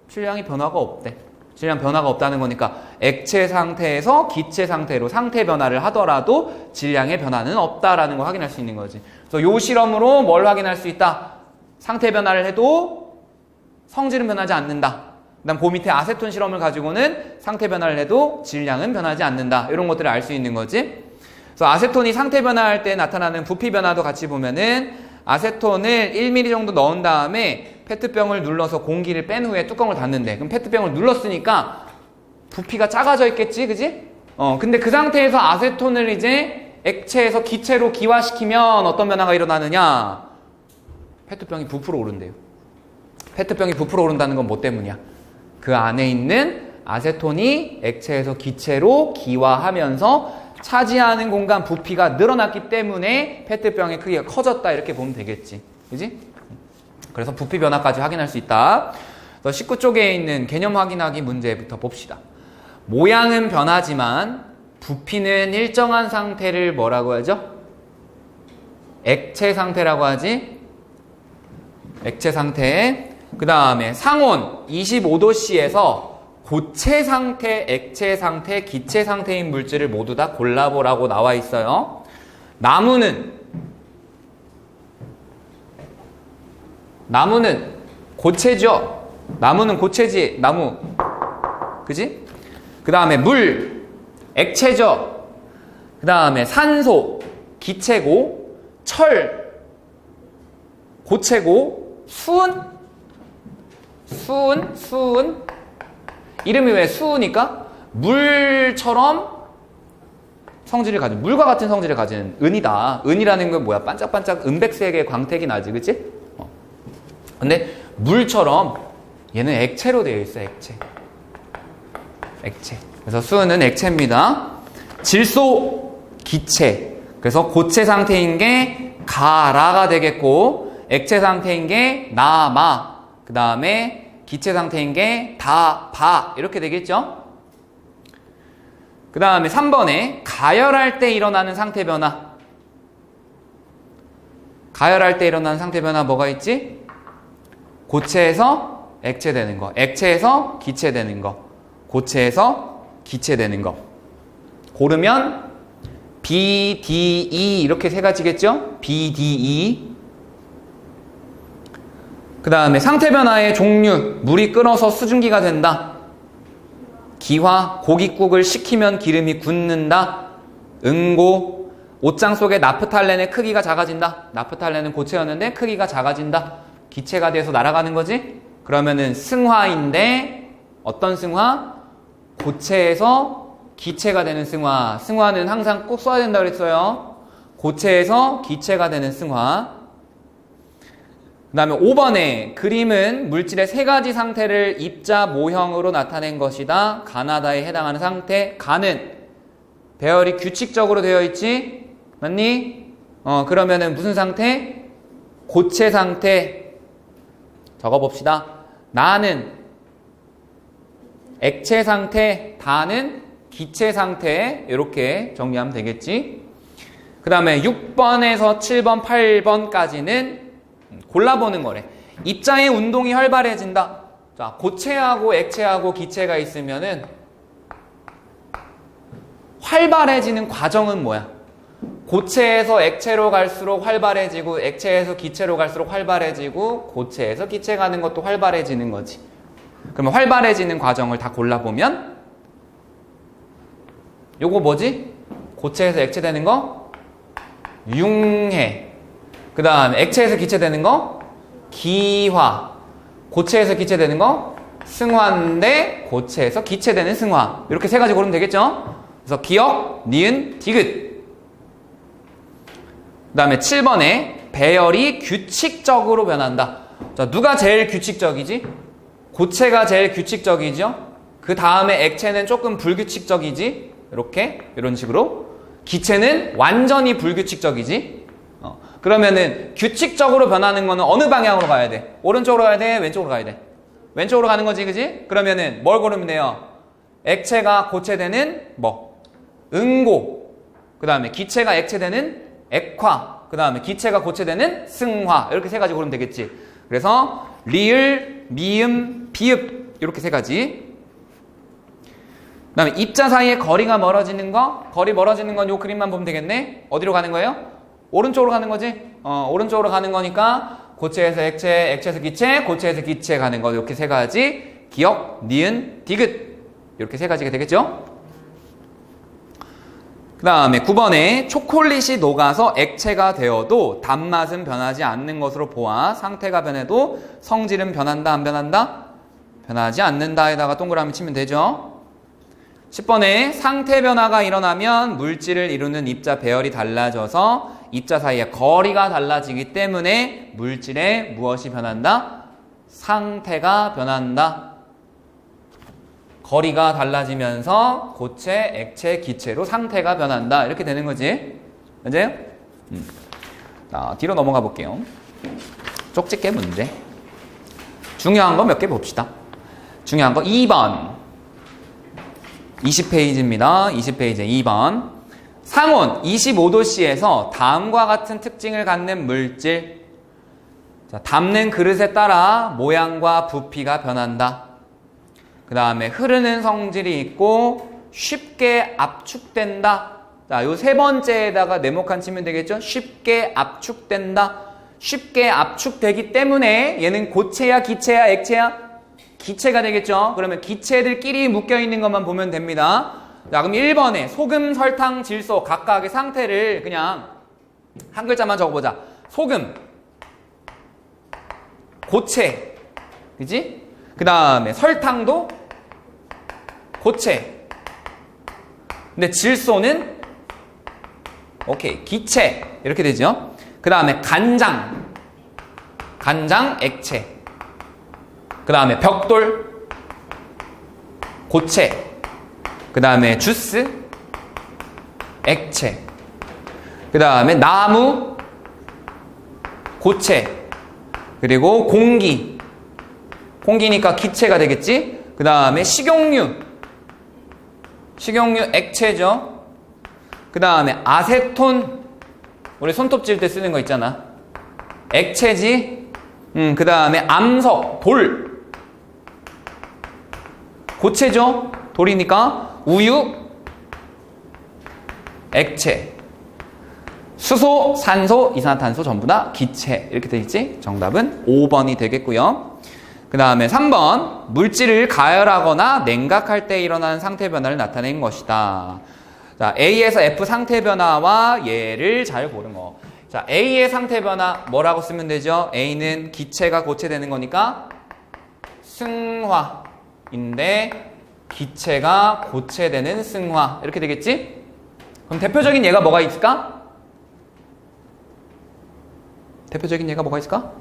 질량이 변화가 없대. 질량 변화가 없다는 거니까 액체 상태에서 기체 상태로 상태 변화를 하더라도 질량의 변화는 없다라는 걸 확인할 수 있는 거지. 그래서 이 실험으로 뭘 확인할 수 있다? 상태 변화를 해도 성질은 변하지 않는다. 그 다음 그 밑에 아세톤 실험을 가지고는 상태 변화를 해도 질량은 변하지 않는다. 이런 것들을 알 수 있는 거지. 그래서 아세톤이 상태 변화할 때 나타나는 부피 변화도 같이 보면은 아세톤을 1ml 정도 넣은 다음에 페트병을 눌러서 공기를 뺀 후에 뚜껑을 닫는데, 그럼 페트병을 눌렀으니까 부피가 작아져 있겠지, 그지? 근데 그 상태에서 아세톤을 이제 액체에서 기체로 기화시키면 어떤 변화가 일어나느냐? 페트병이 부풀어 오른대요. 페트병이 부풀어 오른다는 건 뭐 때문이야? 그 안에 있는 아세톤이 액체에서 기체로 기화하면서 차지하는 공간 부피가 늘어났기 때문에 페트병의 크기가 커졌다, 이렇게 보면 되겠지. 그지? 그래서 부피 변화까지 확인할 수 있다. 19쪽에 있는 개념 확인하기 문제부터 봅시다. 모양은 변하지만 부피는 일정한 상태를 뭐라고 하죠? 액체 상태라고 하지? 액체 상태. 그 다음에 상온 25도씨에서 고체 상태, 액체 상태, 기체 상태인 물질을 모두 다 골라보라고 나와 있어요. 나무는 고체죠. 나무는 고체지, 나무. 그지? 그 다음에 물, 액체죠. 그 다음에 산소, 기체고, 철, 고체고, 수은. 이름이 왜 수으니까? 물처럼 성질을 가진, 물과 같은 성질을 가진 은이다. 은이라는 건 뭐야? 반짝반짝 은백색의 광택이 나지, 그치? 근데 물처럼 얘는 액체로 되어 있어, 액체. 그래서 수은은 액체입니다. 질소, 기체. 그래서 고체 상태인 게 가라가 되겠고, 액체 상태인 게 나마. 그 다음에 기체 상태인 게 다, 바. 이렇게 되겠죠? 그 다음에 3번에 가열할 때 일어나는 상태 변화. 가열할 때 일어나는 상태 변화 뭐가 있지? 고체에서 액체 되는 거, 액체에서 기체 되는 거, 고체에서 기체 되는 거. 고르면 B, D, E 이렇게 세 가지겠죠? B, D, E. 그 다음에 상태 변화의 종류, 물이 끓어서 수증기가 된다. 기화, 고깃국을 식히면 기름이 굳는다. 응고, 옷장 속의 나프탈렌의 크기가 작아진다. 나프탈렌은 고체였는데 크기가 작아진다. 기체가 돼서 날아가는 거지? 그러면은 승화인데 어떤 승화? 고체에서 기체가 되는 승화. 승화는 항상 꼭 써야 된다고 그랬어요. 고체에서 기체가 되는 승화. 그 다음에 5번에 그림은 물질의 세 가지 상태를 입자 모형으로 나타낸 것이다. 가나다에 해당하는 상태. 가는 배열이 규칙적으로 되어 있지? 맞니? 그러면은 무슨 상태? 고체 상태. 적어봅시다. 나는 액체 상태, 다는 기체 상태. 이렇게 정리하면 되겠지? 그 다음에 6번에서 7번, 8번까지는 골라보는 거래. 입자의 운동이 활발해진다. 자, 고체하고 액체하고 기체가 있으면은 활발해지는 과정은 뭐야? 고체에서 액체로 갈수록 활발해지고, 액체에서 기체로 갈수록 활발해지고, 고체에서 기체 가는 것도 활발해지는 거지. 그러면 활발해지는 과정을 다 골라보면 요거 뭐지? 고체에서 액체 되는 거? 융해. 그 다음 액체에서 기체 되는 거? 기화. 고체에서 기체 되는 거? 승화인데 고체에서 기체 되는 승화. 이렇게 세 가지 고르면 되겠죠? 그래서 기역, 니은, 디귿. 그 다음에 7번에 배열이 규칙적으로 변한다. 자, 누가 제일 규칙적이지? 고체가 제일 규칙적이죠? 그 다음에 액체는 조금 불규칙적이지? 이런 식으로. 기체는 완전히 불규칙적이지? 그러면은 규칙적으로 변하는 거는 어느 방향으로 가야 돼? 오른쪽으로 가야 돼? 왼쪽으로 가야 돼? 왼쪽으로 가는 거지, 그지? 그러면은 뭘 고르면 돼요? 액체가 고체되는 뭐? 응고. 그 다음에 기체가 액체되는 액화. 그 다음에 기체가 고체되는 승화. 이렇게 세 가지 고르면 되겠지. 그래서 리을, 미음, 비읍. 이렇게 세 가지. 그 다음에 입자 사이에 거리가 멀어지는 거. 거리 멀어지는 건 요 그림만 보면 되겠네. 어디로 가는 거예요? 오른쪽으로 가는 거지? 오른쪽으로 가는 거니까 고체에서 액체, 액체에서 기체, 고체에서 기체 가는 거. 이렇게 세 가지. 기역, 니은, 디귿. 이렇게 세 가지가 되겠죠? 그 다음에 9번에 초콜릿이 녹아서 액체가 되어도 단맛은 변하지 않는 것으로 보아 상태가 변해도 성질은 변한다, 안 변한다? 변하지 않는다에다가 동그라미 치면 되죠? 10번에 상태 변화가 일어나면 물질을 이루는 입자 배열이 달라져서 입자 사이의 거리가 달라지기 때문에 물질에 무엇이 변한다? 상태가 변한다. 거리가 달라지면서 고체, 액체, 기체로 상태가 변한다. 이렇게 되는 거지. 맞아요? 자, 뒤로 넘어가 볼게요. 쪽집게 문제. 중요한 거 몇 개 봅시다. 중요한 거 2번. 20페이지입니다. 20페이지 2번. 상온 25도씨에서 다음과 같은 특징을 갖는 물질. 자, 담는 그릇에 따라 모양과 부피가 변한다. 그 다음에 흐르는 성질이 있고 쉽게 압축된다. 자, 요 세 번째에다가 네모칸 치면 되겠죠? 쉽게 압축된다. 쉽게 압축되기 때문에 얘는 고체야, 기체야, 액체야? 기체가 되겠죠? 그러면 기체들끼리 묶여있는 것만 보면 됩니다. 자, 그럼 1번에 소금, 설탕, 질소 각각의 상태를 그냥 한 글자만 적어보자. 소금, 고체, 그지? 그 다음에 설탕도 고체. 근데 질소는 오케이, 기체. 이렇게 되죠? 그 다음에 간장, 액체. 그 다음에 벽돌, 고체. 그 다음에 주스, 액체. 그 다음에 나무, 고체. 그리고 공기니까 기체가 되겠지? 그 다음에 식용유, 액체죠. 그 다음에 아세톤, 우리 손톱 찔 때 쓰는 거 있잖아. 액체지. 그 다음에 암석, 돌. 고체죠? 돌이니까 우유, 액체. 수소, 산소, 이산화탄소 전부 다 기체. 이렇게 되겠지? 정답은 5번이 되겠고요. 그 다음에 3번. 물질을 가열하거나 냉각할 때 일어나는 상태 변화를 나타낸 것이다. 자, A에서 F 상태 변화와 얘를 잘 고른 거. 자, A의 상태 변화 뭐라고 쓰면 되죠? A는 기체가 고체되는 거니까 승화인데 기체가 고체되는 승화. 이렇게 되겠지? 그럼 대표적인 예가 뭐가 있을까? 대표적인 예가 뭐가 있을까?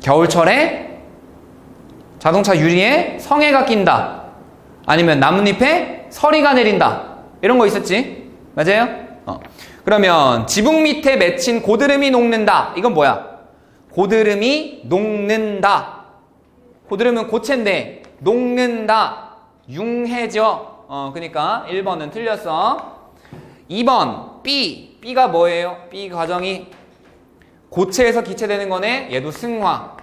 겨울철에 자동차 유리에 성에가 낀다. 아니면 나뭇잎에 서리가 내린다. 이런 거 있었지? 맞아요? 그러면 지붕 밑에 맺힌 고드름이 녹는다. 이건 뭐야? 고드름이 녹는다. 고드름은 고체인데 녹는다. 융해져. 그러니까 1번은 틀렸어. 2번 B. B가 뭐예요? B 과정이 고체에서 기체되는 거네. 얘도 승화.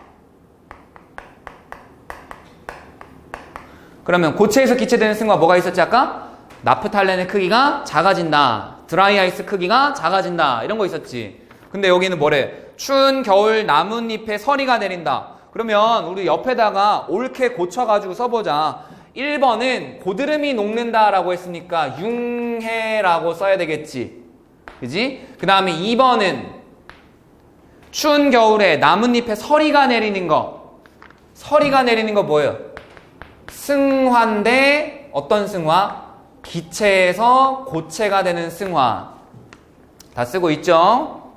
그러면 고체에서 기체되는 승화 뭐가 있었지 아까? 나프탈렌의 크기가 작아진다. 드라이아이스 크기가 작아진다. 이런 거 있었지. 근데 여기는 뭐래? 추운 겨울 나뭇잎에 서리가 내린다. 그러면 우리 옆에다가 옳게 고쳐가지고 써보자. 1번은 고드름이 녹는다라고 했으니까 융해라고 써야 되겠지. 그지? 그 다음에 2번은 추운 겨울에 나뭇잎에 서리가 내리는 거. 서리가 내리는 거 뭐예요? 승화인데 어떤 승화? 기체에서 고체가 되는 승화. 다 쓰고 있죠?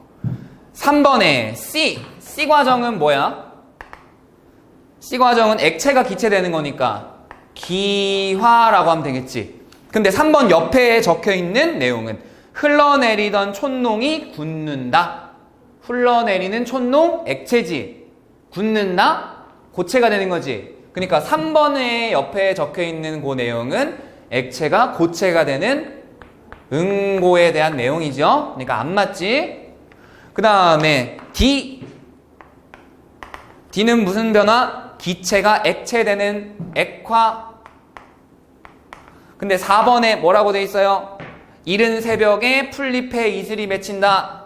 3번에 C. C 과정은 뭐야? C 과정은 액체가 기체되는 거니까 기화라고 하면 되겠지. 근데 3번 옆에 적혀 있는 내용은 흘러내리던 촛농이 굳는다. 흘러내리는 촛농 액체지. 굳는다? 고체가 되는 거지. 그러니까 3번의 옆에 적혀 있는 그 내용은 액체가 고체가 되는 응고에 대한 내용이죠. 그러니까 안 맞지? 그 다음에 D. D는 무슨 변화? 기체가 액체되는 액화. 근데 4번에 뭐라고 돼 있어요? 이른 새벽에 풀잎에 이슬이 맺힌다.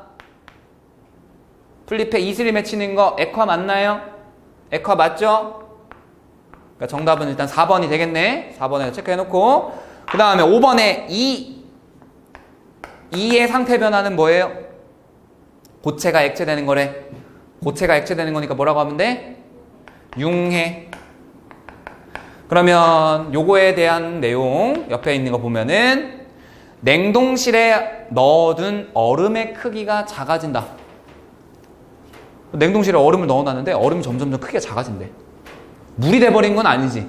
풀잎에 이슬이 맺히는 거 액화 맞나요? 액화 맞죠? 그러니까 정답은 일단 4번이 되겠네. 4번에 체크해놓고 그 다음에 5번에 2의 상태 변화는 뭐예요? 고체가 액체되는 거래. 고체가 액체되는 거니까 뭐라고 하면 돼? 융해. 그러면 요거에 대한 내용 옆에 있는 거 보면은 냉동실에 넣어둔 얼음의 크기가 작아진다. 냉동실에 얼음을 넣어놨는데 얼음이 점점 크기가 작아진대. 물이 돼버린 건 아니지.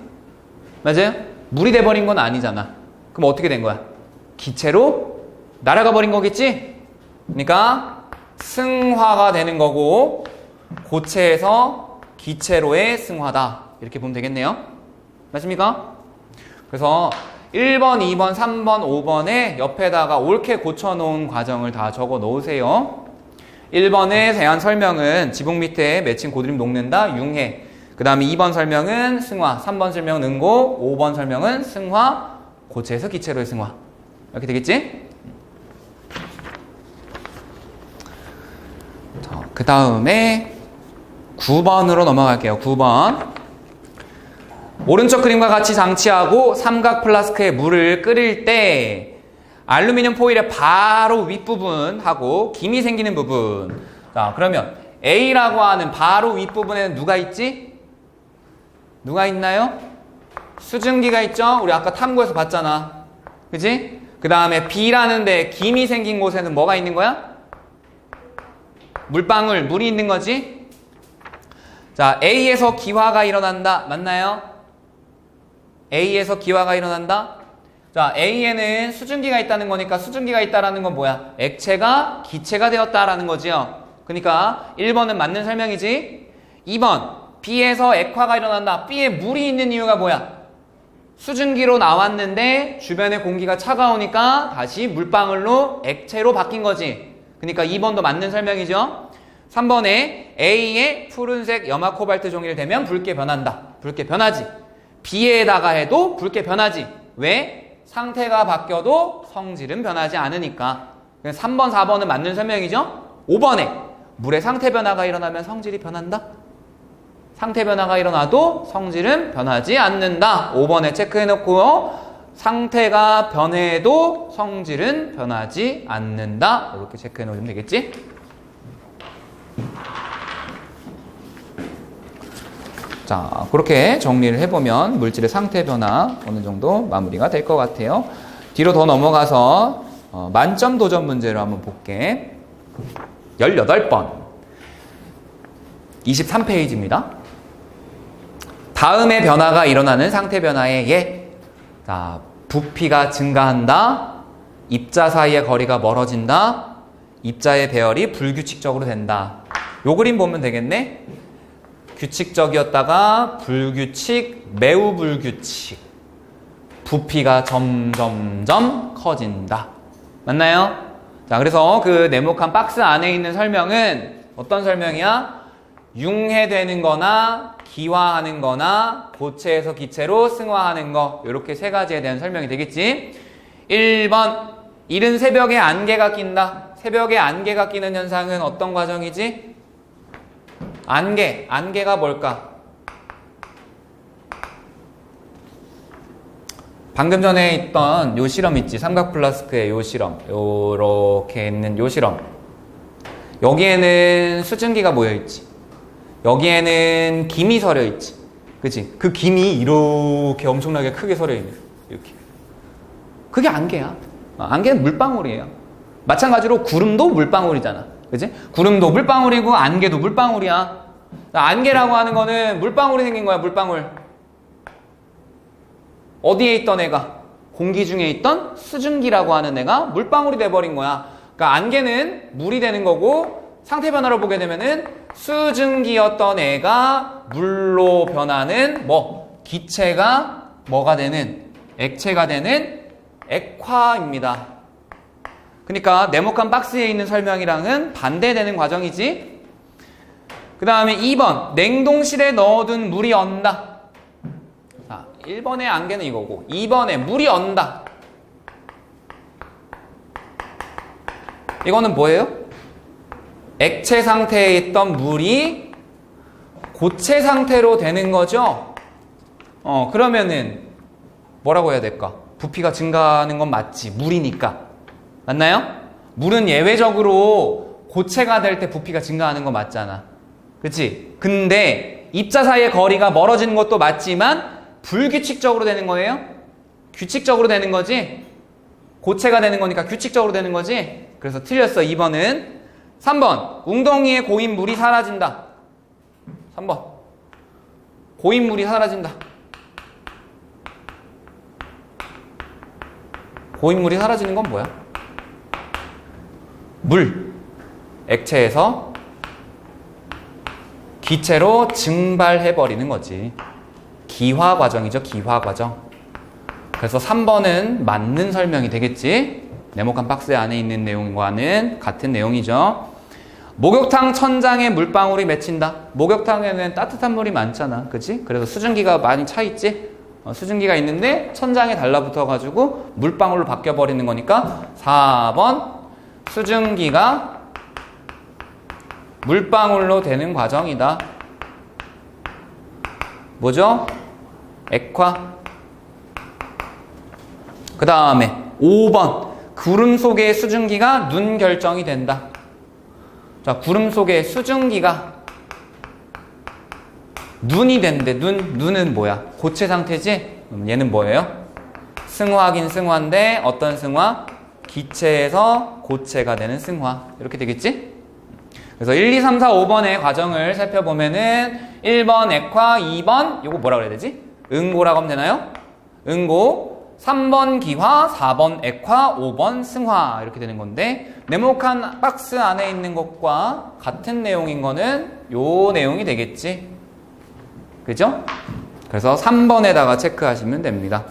맞아요? 물이 돼버린 건 아니잖아. 그럼 어떻게 된 거야? 기체로 날아가 버린 거겠지? 그러니까 승화가 되는 거고 고체에서 기체로의 승화다. 이렇게 보면 되겠네요. 맞습니까? 그래서 1번, 2번, 3번, 5번에 옆에다가 옳게 고쳐놓은 과정을 다 적어 놓으세요. 1번에 대한 설명은 지붕 밑에 맺힌 고드름 녹는다, 융해. 그 다음에 2번 설명은 승화, 3번 설명은 응고, 5번 설명은 승화, 고체에서 기체로의 승화. 이렇게 되겠지? 그 다음에 9번으로 넘어갈게요. 9번. 오른쪽 그림과 같이 장치하고 삼각 플라스크에 물을 끓일 때 알루미늄 포일의 바로 윗부분하고 김이 생기는 부분. 자, 그러면 A라고 하는 바로 윗부분에는 누가 있지? 누가 있나요? 수증기가 있죠? 우리 아까 탐구에서 봤잖아. 그치? 그 다음에 B라는 데 김이 생긴 곳에는 뭐가 있는 거야? 물방울, 물이 있는 거지? 자, A에서 기화가 일어난다. 맞나요? A에서 기화가 일어난다. 자, A에는 수증기가 있다는 거니까 수증기가 있다라는 건 뭐야? 액체가 기체가 되었다라는 거지요. 그러니까 1번은 맞는 설명이지. 2번, B에서 액화가 일어난다. B에 물이 있는 이유가 뭐야? 수증기로 나왔는데 주변의 공기가 차가우니까 다시 물방울로 액체로 바뀐 거지. 그러니까 2번도 맞는 설명이죠. 3번에 A에 푸른색 염화 코발트 종이를 대면 붉게 변한다. 붉게 변하지. B에다가 해도 붉게 변하지. 왜? 상태가 바뀌어도 성질은 변하지 않으니까. 3번, 4번은 맞는 설명이죠? 5번에 물의 상태 변화가 일어나면 성질이 변한다. 상태 변화가 일어나도 성질은 변하지 않는다. 5번에 체크해놓고요. 상태가 변해도 성질은 변하지 않는다. 이렇게 체크해놓으면 되겠지? 자, 그렇게 정리를 해보면 물질의 상태 변화 어느 정도 마무리가 될 것 같아요. 뒤로 더 넘어가서 만점 도전 문제를 한번 볼게. 18번 23페이지입니다. 다음의 변화가 일어나는 상태 변화의 예. 자, 부피가 증가한다. 입자 사이의 거리가 멀어진다. 입자의 배열이 불규칙적으로 된다. 요 그림 보면 되겠네. 규칙적이었다가 불규칙, 매우 불규칙. 부피가 점점점 커진다. 맞나요? 자, 그래서 그 네모칸 박스 안에 있는 설명은 어떤 설명이야? 융해되는 거나 기화하는 거나 고체에서 기체로 승화하는 거, 이렇게 세 가지에 대한 설명이 되겠지. 1번, 이른 새벽에 안개가 낀다. 새벽에 안개가 끼는 현상은 어떤 과정이지? 안개가 뭘까? 방금 전에 있던 요 실험 있지? 삼각 플라스크의 요 실험, 요렇게 있는 요 실험. 여기에는 수증기가 모여있지. 여기에는 김이 서려있지. 그치? 그 김이 이렇게 엄청나게 크게 서려있네. 이렇게. 그게 안개야. 안개는 물방울이에요. 마찬가지로 구름도 물방울이잖아. 그치? 구름도 물방울이고 안개도 물방울이야. 안개라고 하는 거는 물방울이 생긴 거야, 물방울. 어디에 있던 애가? 공기 중에 있던 수증기라고 하는 애가 물방울이 돼버린 거야. 그러니까 안개는 물이 되는 거고, 상태 변화를 보게 되면은 수증기였던 애가 물로 변하는 기체가 뭐가 되는? 액체가 되는 액화입니다. 그러니까 네모칸 박스에 있는 설명이랑은 반대되는 과정이지. 그 다음에 2번, 냉동실에 넣어둔 물이 언다. 자, 1번의 안개는 이거고 2번에 물이 언다. 이거는 뭐예요? 액체 상태에 있던 물이 고체 상태로 되는 거죠. 그러면은 뭐라고 해야 될까? 부피가 증가하는 건 맞지. 물이니까. 맞나요? 물은 예외적으로 고체가 될 때 부피가 증가하는 거 맞잖아. 그치? 근데 입자 사이의 거리가 멀어지는 것도 맞지만 불규칙적으로 되는 거예요? 규칙적으로 되는 거지? 고체가 되는 거니까 규칙적으로 되는 거지? 그래서 틀렸어. 2번은. 3번. 웅덩이에 고인 물이 사라진다. 3번. 고인 물이 사라진다. 고인 물이 사라지는 건 뭐야? 물. 액체에서 기체로 증발해버리는 거지. 기화 과정이죠. 기화 과정. 그래서 3번은 맞는 설명이 되겠지. 네모칸 박스 안에 있는 내용과는 같은 내용이죠. 목욕탕 천장에 물방울이 맺힌다. 목욕탕에는 따뜻한 물이 많잖아. 그치? 그래서 수증기가 많이 차 있지? 수증기가 있는데 천장에 달라붙어가지고 물방울로 바뀌어버리는 거니까 4번 수증기가 물방울로 되는 과정이다. 뭐죠? 액화. 그 다음에 5번 구름 속의 수증기가 눈 결정이 된다. 자, 구름 속의 수증기가 눈이 된대. 눈은 뭐야? 고체 상태지? 얘는 뭐예요? 승화긴 승화인데 어떤 승화? 기체에서 고체가 되는 승화. 이렇게 되겠지? 그래서 1, 2, 3, 4, 5번의 과정을 살펴보면은 1번 액화, 2번 이거 뭐라 그래야 되지? 응고라고 하면 되나요? 응고, 3번 기화, 4번 액화, 5번 승화 이렇게 되는 건데 네모칸 박스 안에 있는 것과 같은 내용인 거는 요 내용이 되겠지. 그죠? 그래서 3번에다가 체크하시면 됩니다.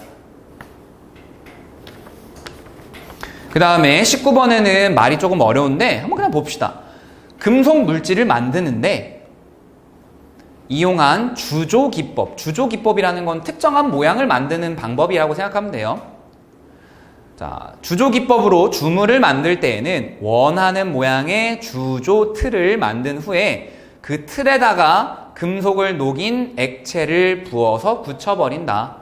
그 다음에 19번에는 말이 조금 어려운데 한번 그냥 봅시다. 금속 물질을 만드는데 이용한 주조기법. 주조기법이라는 건 특정한 모양을 만드는 방법이라고 생각하면 돼요. 자, 주조기법으로 주물을 만들 때에는 원하는 모양의 주조 틀을 만든 후에 그 틀에다가 금속을 녹인 액체를 부어서 굳혀버린다.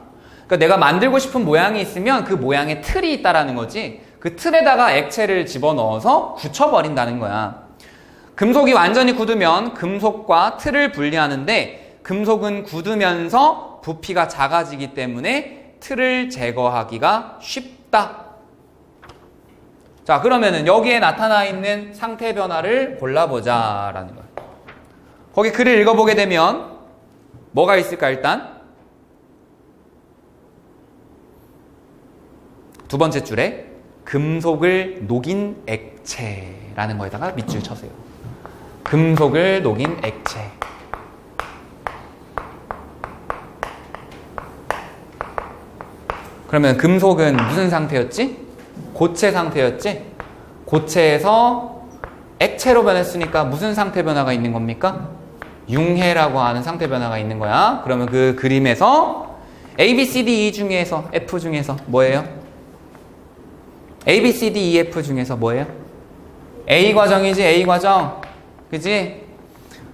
그러니까 내가 만들고 싶은 모양이 있으면 그 모양의 틀이 있다라는 거지, 그 틀에다가 액체를 집어넣어서 굳혀버린다는 거야. 금속이 완전히 굳으면 금속과 틀을 분리하는데 금속은 굳으면서 부피가 작아지기 때문에 틀을 제거하기가 쉽다. 자, 그러면은 여기에 나타나 있는 상태 변화를 골라보자 라는 거야. 거기 글을 읽어보게 되면 뭐가 있을까? 일단 두 번째 줄에 금속을 녹인 액체라는 거에다가 밑줄 쳐세요. 금속을 녹인 액체. 그러면 금속은 무슨 상태였지? 고체 상태였지? 고체에서 액체로 변했으니까 무슨 상태 변화가 있는 겁니까? 융해라고 하는 상태 변화가 있는 거야. 그러면 그 그림에서 A, B, C, D, E 중에서 F 중에서 뭐예요? A, B, C, D, E, F 중에서 뭐예요? A 과정이지, A 과정. 그지?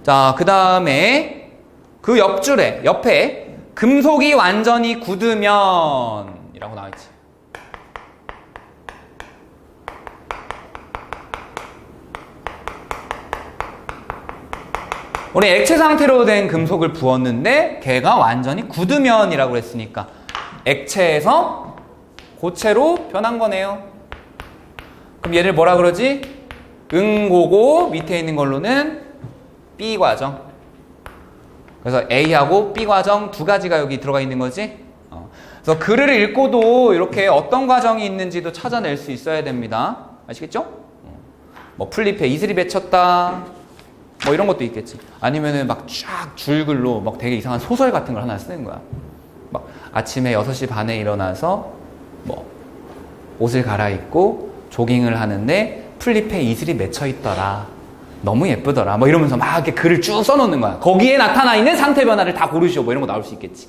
자, 그 다음에 그 옆줄에, 옆에 금속이 완전히 굳으면 이라고 나와있지. 우리 액체 상태로 된 금속을 부었는데 걔가 완전히 굳으면 이라고 했으니까 액체에서 고체로 변한 거네요. 그럼 얘를 뭐라 그러지? 응고고 밑에 있는 걸로는 B 과정. 그래서 A하고 B 과정 두 가지가 여기 들어가 있는 거지. 그래서 글을 읽고도 이렇게 어떤 과정이 있는지도 찾아낼 수 있어야 됩니다. 아시겠죠? 뭐 풀잎에 이슬이 맺혔다. 뭐 이런 것도 있겠지. 아니면은 막 쫙 줄글로 막 되게 이상한 소설 같은 걸 하나 쓰는 거야. 막 아침에 6시 반에 일어나서 뭐 옷을 갈아입고 조깅을 하는데 풀잎에 이슬이 맺혀 있더라. 너무 예쁘더라. 뭐 이러면서 막 이렇게 글을 쭉 써놓는 거야. 거기에 나타나 있는 상태 변화를 다 고르시오. 뭐 이런 거 나올 수 있겠지.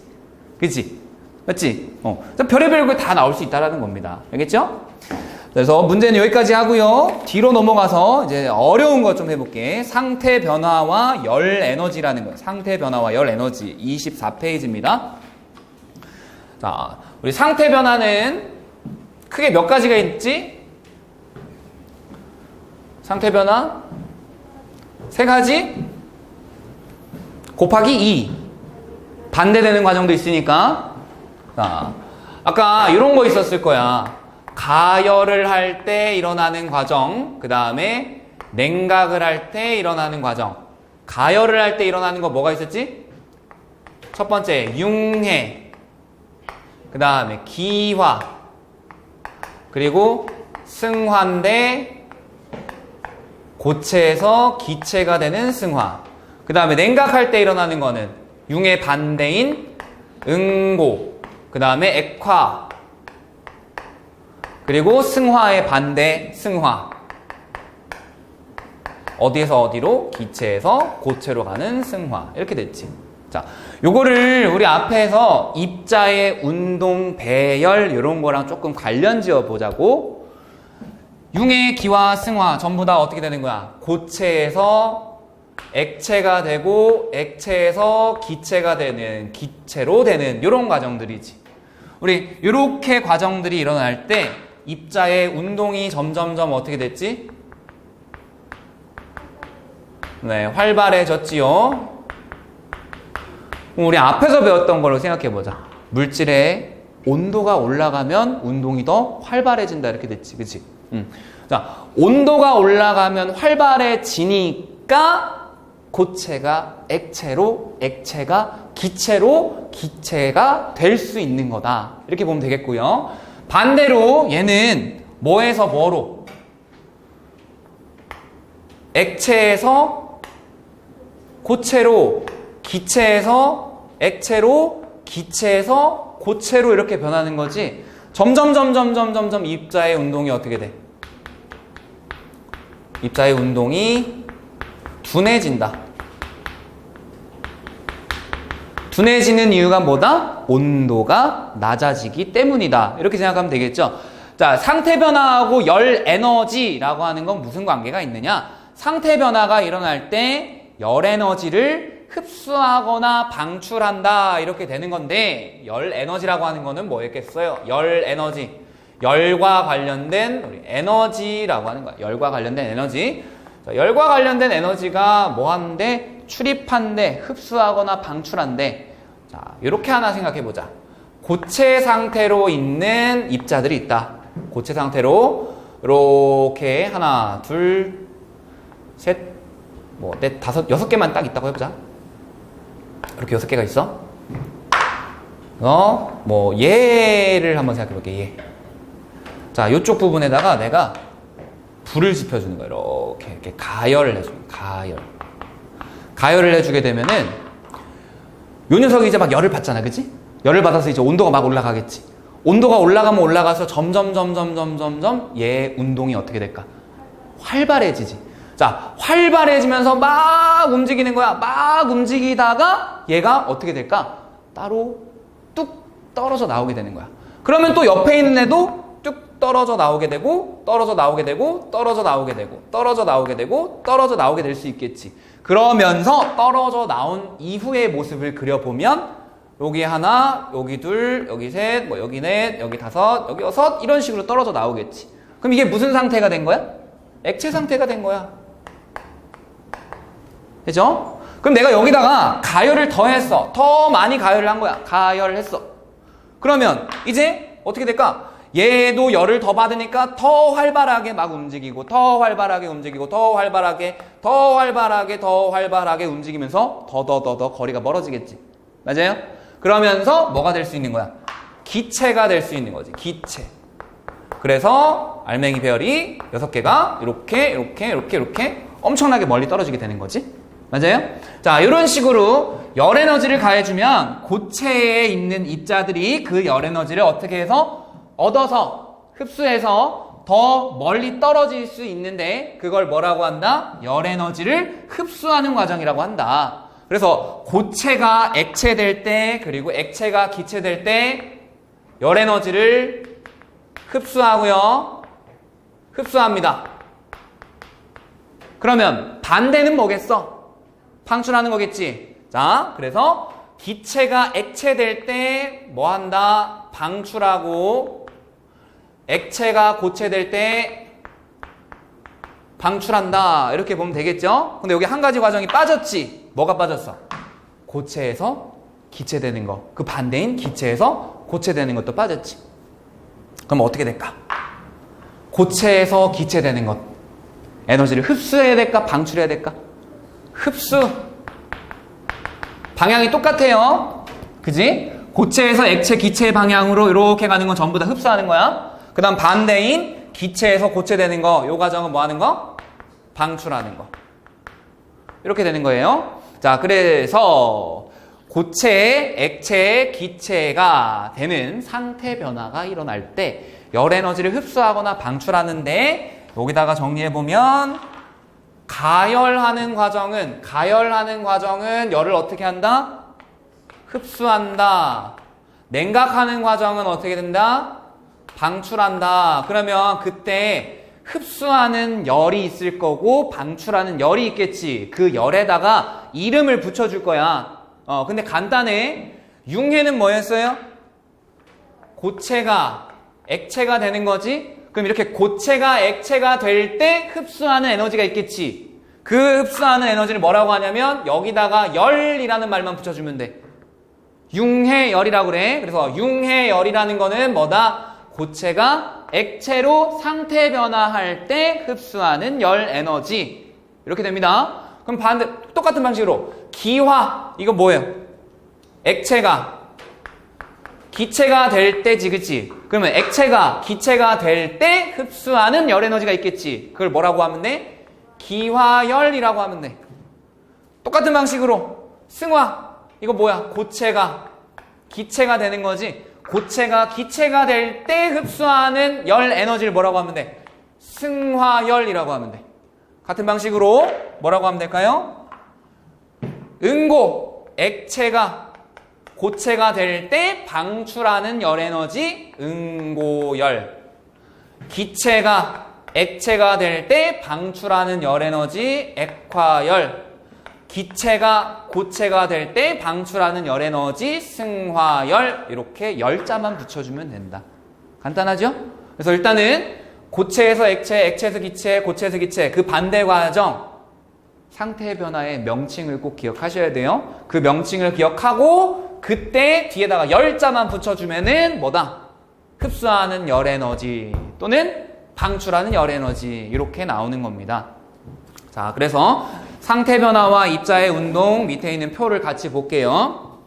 그치? 맞지? 별의별 거 다 나올 수 있다라는 겁니다. 알겠죠? 그래서 문제는 여기까지 하고요. 뒤로 넘어가서 이제 어려운 거 좀 해볼게. 상태 변화와 열 에너지라는 거. 상태 변화와 열 에너지 24페이지입니다. 자, 우리 상태 변화는 크게 몇 가지가 있지? 상태 변화 세 가지 곱하기 2 반대되는 과정도 있으니까. 자, 아까 이런 거 있었을 거야. 가열을 할 때 일어나는 과정, 그 다음에 냉각을 할 때 일어나는 과정. 가열을 할 때 일어나는 거 뭐가 있었지? 첫 번째 융해, 그 다음에 기화, 그리고 승화인데 고체에서 기체가 되는 승화. 그 다음에 냉각할 때 일어나는 거는 융의 반대인 응고, 그 다음에 액화, 그리고 승화의 반대 승화. 어디에서 어디로? 기체에서 고체로 가는 승화. 이렇게 됐지. 자, 요거를 우리 앞에서 입자의 운동, 배열 이런 거랑 조금 관련 지어 보자고. 융의 기화, 승화 전부 다 어떻게 되는 거야? 고체에서 액체가 되고 액체에서 기체가 되는, 기체로 되는 이런 과정들이지. 우리 이렇게 과정들이 일어날 때 입자의 운동이 점점점 어떻게 됐지? 네, 활발해졌지요. 우리 앞에서 배웠던 걸로 생각해보자. 물질의 온도가 올라가면 운동이 더 활발해진다 이렇게 됐지, 그치? 자, 온도가 올라가면 활발해지니까 고체가 액체로, 액체가 기체로, 기체가 될 수 있는 거다. 이렇게 보면 되겠고요. 반대로 얘는 뭐에서 뭐로? 액체에서 고체로, 기체에서 액체로, 기체에서 고체로 이렇게 변하는 거지. 점점 입자의 운동이 어떻게 돼? 입자의 운동이 둔해진다. 둔해지는 이유가 뭐다? 온도가 낮아지기 때문이다. 이렇게 생각하면 되겠죠. 자, 상태 변화하고 열 에너지라고 하는 건 무슨 관계가 있느냐? 상태 변화가 일어날 때 열 에너지를 흡수하거나 방출한다. 이렇게 되는 건데, 열 에너지라고 하는 거는 뭐였겠어요? 열 에너지. 열과 관련된 우리 에너지라고 하는 거야. 열과 관련된 에너지. 자, 열과 관련된 에너지가 뭐 하는데? 출입한대, 흡수하거나 방출한대. 자, 이렇게 하나 생각해 보자. 고체 상태로 있는 입자들이 있다. 고체 상태로 이렇게 하나, 둘, 셋, 뭐 넷, 다섯, 6개만 딱 있다고 해보자. 이렇게 6개가 있어. 뭐 얘를 한번 생각해 볼게. 얘. 자, 이쪽 부분에다가 내가 불을 지펴주는 거야. 이렇게 가열을 해주는 거야. 가열을 해주게 되면은 요 녀석이 이제 막 열을 받잖아, 그치? 열을 받아서 이제 온도가 막 올라가겠지. 온도가 올라가면 올라가서 점점 얘 운동이 어떻게 될까? 활발해지지. 자, 활발해지면서 막 움직이는 거야. 막 움직이다가 얘가 어떻게 될까? 따로 뚝 떨어져 나오게 되는 거야. 그러면 또 옆에 있는 애도 뚝 떨어져 나오게 되고, 떨어져 나오게 되고, 떨어져 나오게 되고, 떨어져 나오게 되고, 떨어져 나오게 될 수 있겠지. 그러면서 떨어져 나온 이후의 모습을 그려보면 여기 하나, 여기 둘, 여기 셋, 뭐 여기 넷, 여기 다섯, 여기 여섯 이런 식으로 떨어져 나오겠지. 그럼 이게 무슨 상태가 된 거야? 액체 상태가 된 거야. 그죠? 그럼 내가 여기다가 가열을 더했어. 더 많이 가열을 한 거야. 가열을 했어. 그러면 이제 어떻게 될까? 얘도 열을 더 받으니까 더 활발하게 막 움직이고, 더 활발하게 움직이고, 더 활발하게, 더 활발하게, 더 활발하게 움직이면서 더 거리가 멀어지겠지. 맞아요? 그러면서 뭐가 될 수 있는 거야? 기체가 될 수 있는 거지. 기체. 그래서 알맹이 배열이 6개가 이렇게 엄청나게 멀리 떨어지게 되는 거지. 맞아요? 자, 이런 식으로 열 에너지를 가해주면 고체에 있는 입자들이 그 열 에너지를 어떻게 해서 얻어서 흡수해서 더 멀리 떨어질 수 있는데 그걸 뭐라고 한다? 열 에너지를 흡수하는 과정이라고 한다. 그래서 고체가 액체될 때 그리고 액체가 기체될 때 열 에너지를 흡수하고요. 흡수합니다. 그러면 반대는 뭐겠어? 방출하는 거겠지. 자, 그래서 기체가 액체될 때 뭐 한다? 방출하고 액체가 고체될 때 방출한다. 이렇게 보면 되겠죠? 근데 여기 한 가지 과정이 빠졌지. 뭐가 빠졌어? 고체에서 기체되는 거. 그 반대인 기체에서 고체되는 것도 빠졌지. 그럼 어떻게 될까? 고체에서 기체되는 것. 에너지를 흡수해야 될까? 방출해야 될까? 흡수. 방향이 똑같아요. 그지? 고체에서 액체, 기체 방향으로 이렇게 가는 건 전부 다 흡수하는 거야. 그 다음 반대인 기체에서 고체되는 거. 요 과정은 뭐 하는 거? 방출하는 거. 이렇게 되는 거예요. 자, 그래서 고체, 액체, 기체가 되는 상태 변화가 일어날 때 열 에너지를 흡수하거나 방출하는데 여기다가 정리해보면 가열하는 과정은 열을 어떻게 한다? 흡수한다. 냉각하는 과정은 어떻게 된다? 방출한다. 그러면 그때 흡수하는 열이 있을 거고 방출하는 열이 있겠지. 그 열에다가 이름을 붙여줄 거야. 근데 간단해. 융해는 뭐였어요? 고체가 액체가 되는 거지. 그럼 이렇게 고체가 액체가 될 때 흡수하는 에너지가 있겠지. 그 흡수하는 에너지를 뭐라고 하냐면 여기다가 열이라는 말만 붙여주면 돼. 융해열이라고 그래. 그래서 융해열이라는 거는 뭐다? 고체가 액체로 상태 변화할 때 흡수하는 열 에너지. 이렇게 됩니다. 그럼 반대 똑같은 방식으로 기화 이거 뭐예요? 액체가 기체가 될 때지, 그치? 그러면 액체가 기체가 될 때 흡수하는 열 에너지가 있겠지. 그걸 뭐라고 하면 돼? 기화열이라고 하면 돼. 똑같은 방식으로 승화 이거 뭐야? 고체가 기체가 되는 거지. 고체가 기체가 될 때 흡수하는 열 에너지를 뭐라고 하면 돼? 승화열이라고 하면 돼. 같은 방식으로 뭐라고 하면 될까요? 응고, 액체가 고체가 될 때 방출하는 열 에너지 응고열. 기체가 액체가 될 때 방출하는 열 에너지 액화열. 기체가 고체가 될 때 방출하는 열 에너지 승화열. 이렇게 열자만 붙여주면 된다. 간단하죠? 그래서 일단은 고체에서 액체, 액체에서 기체, 고체에서 기체 그 반대 과정 상태 변화의 명칭을 꼭 기억하셔야 돼요. 그 명칭을 기억하고 그때 뒤에다가 열자만 붙여주면은 뭐다? 흡수하는 열 에너지 또는 방출하는 열 에너지 이렇게 나오는 겁니다. 자, 그래서 상태 변화와 입자의 운동 밑에 있는 표를 같이 볼게요.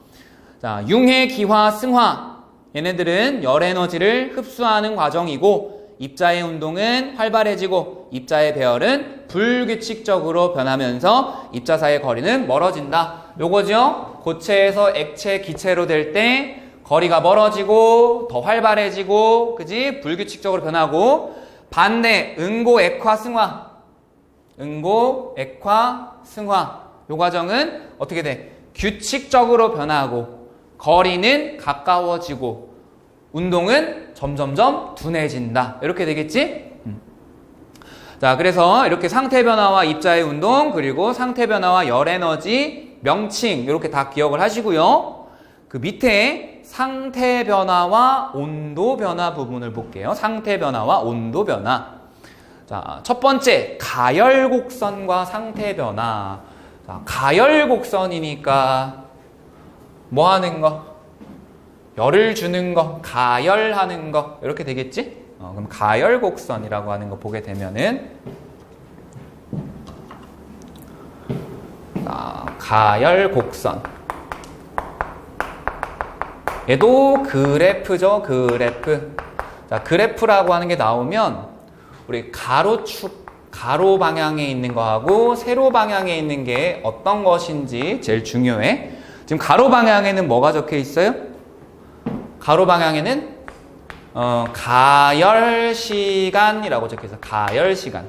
자, 융해, 기화, 승화 얘네들은 열 에너지를 흡수하는 과정이고 입자의 운동은 활발해지고 입자의 배열은 불규칙적으로 변하면서 입자 사이의 거리는 멀어진다. 요거죠. 고체에서 액체, 기체로 될 때 거리가 멀어지고 더 활발해지고 그지? 불규칙적으로 변하고 반대 응고, 액화, 승화. 응고, 액화, 승화. 요 과정은 어떻게 돼? 규칙적으로 변하고 거리는 가까워지고 운동은 점점점 둔해진다. 이렇게 되겠지? 자, 그래서 이렇게 상태 변화와 입자의 운동 그리고 상태 변화와 열 에너지 명칭 이렇게 다 기억을 하시고요. 그 밑에 상태 변화와 온도 변화 부분을 볼게요. 상태 변화와 온도 변화. 자, 첫 번째 가열곡선과 상태 변화. 자, 가열곡선이니까 뭐 하는 거? 열을 주는 거, 가열하는 거 이렇게 되겠지? 그럼 가열곡선이라고 하는 거 보게 되면은 가열곡선 얘도 그래프죠. 그래프. 자, 그래프라고 하는 게 나오면 우리 가로축, 가로 방향에 있는 거하고 세로 방향에 있는 게 어떤 것인지 제일 중요해. 지금 가로 방향에는 뭐가 적혀 있어요? 가로 방향에는 가열시간이라고 적혀 있어. 가열시간.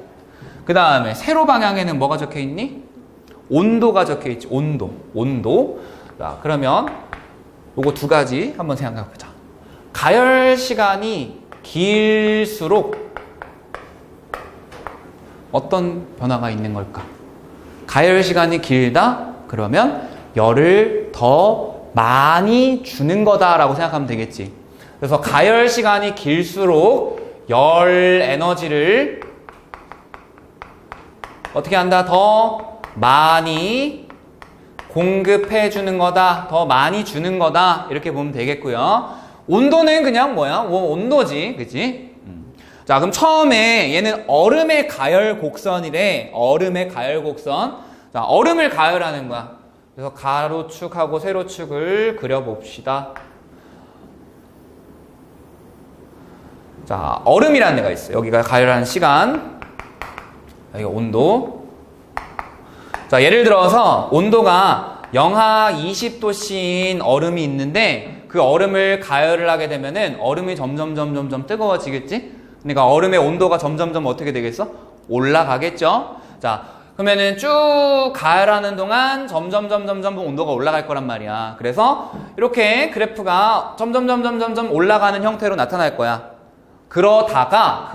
그 다음에 세로 방향에는 뭐가 적혀 있니? 온도가 적혀 있지. 온도. 온도. 자, 그러면 요거 두 가지 한번 생각해 보자. 가열시간이 길수록 어떤 변화가 있는 걸까? 가열시간이 길다? 그러면 열을 더 많이 주는 거다라고 생각하면 되겠지. 그래서 가열 시간이 길수록 열 에너지를 어떻게 한다? 더 많이 공급해 주는 거다. 더 많이 주는 거다. 이렇게 보면 되겠고요. 온도는 그냥 뭐야? 온도지. 그치? 자, 그럼 처음에 얘는 얼음의 가열 곡선이래. 얼음의 가열 곡선. 자, 얼음을 가열하는 거야. 그래서 가로축하고 세로축을 그려봅시다. 자, 얼음이라는 데가 있어요. 여기가 가열하는 시간. 여기가 온도. 자, 예를 들어서 온도가 영하 20도씨인 얼음이 있는데 그 얼음을 가열을 하게 되면은 얼음이 점점 뜨거워지겠지? 그러니까 얼음의 온도가 점점 어떻게 되겠어? 올라가겠죠? 자, 그러면은 쭉 가열하는 동안 점점 온도가 올라갈 거란 말이야. 그래서 이렇게 그래프가 점점 올라가는 형태로 나타날 거야. 그러다가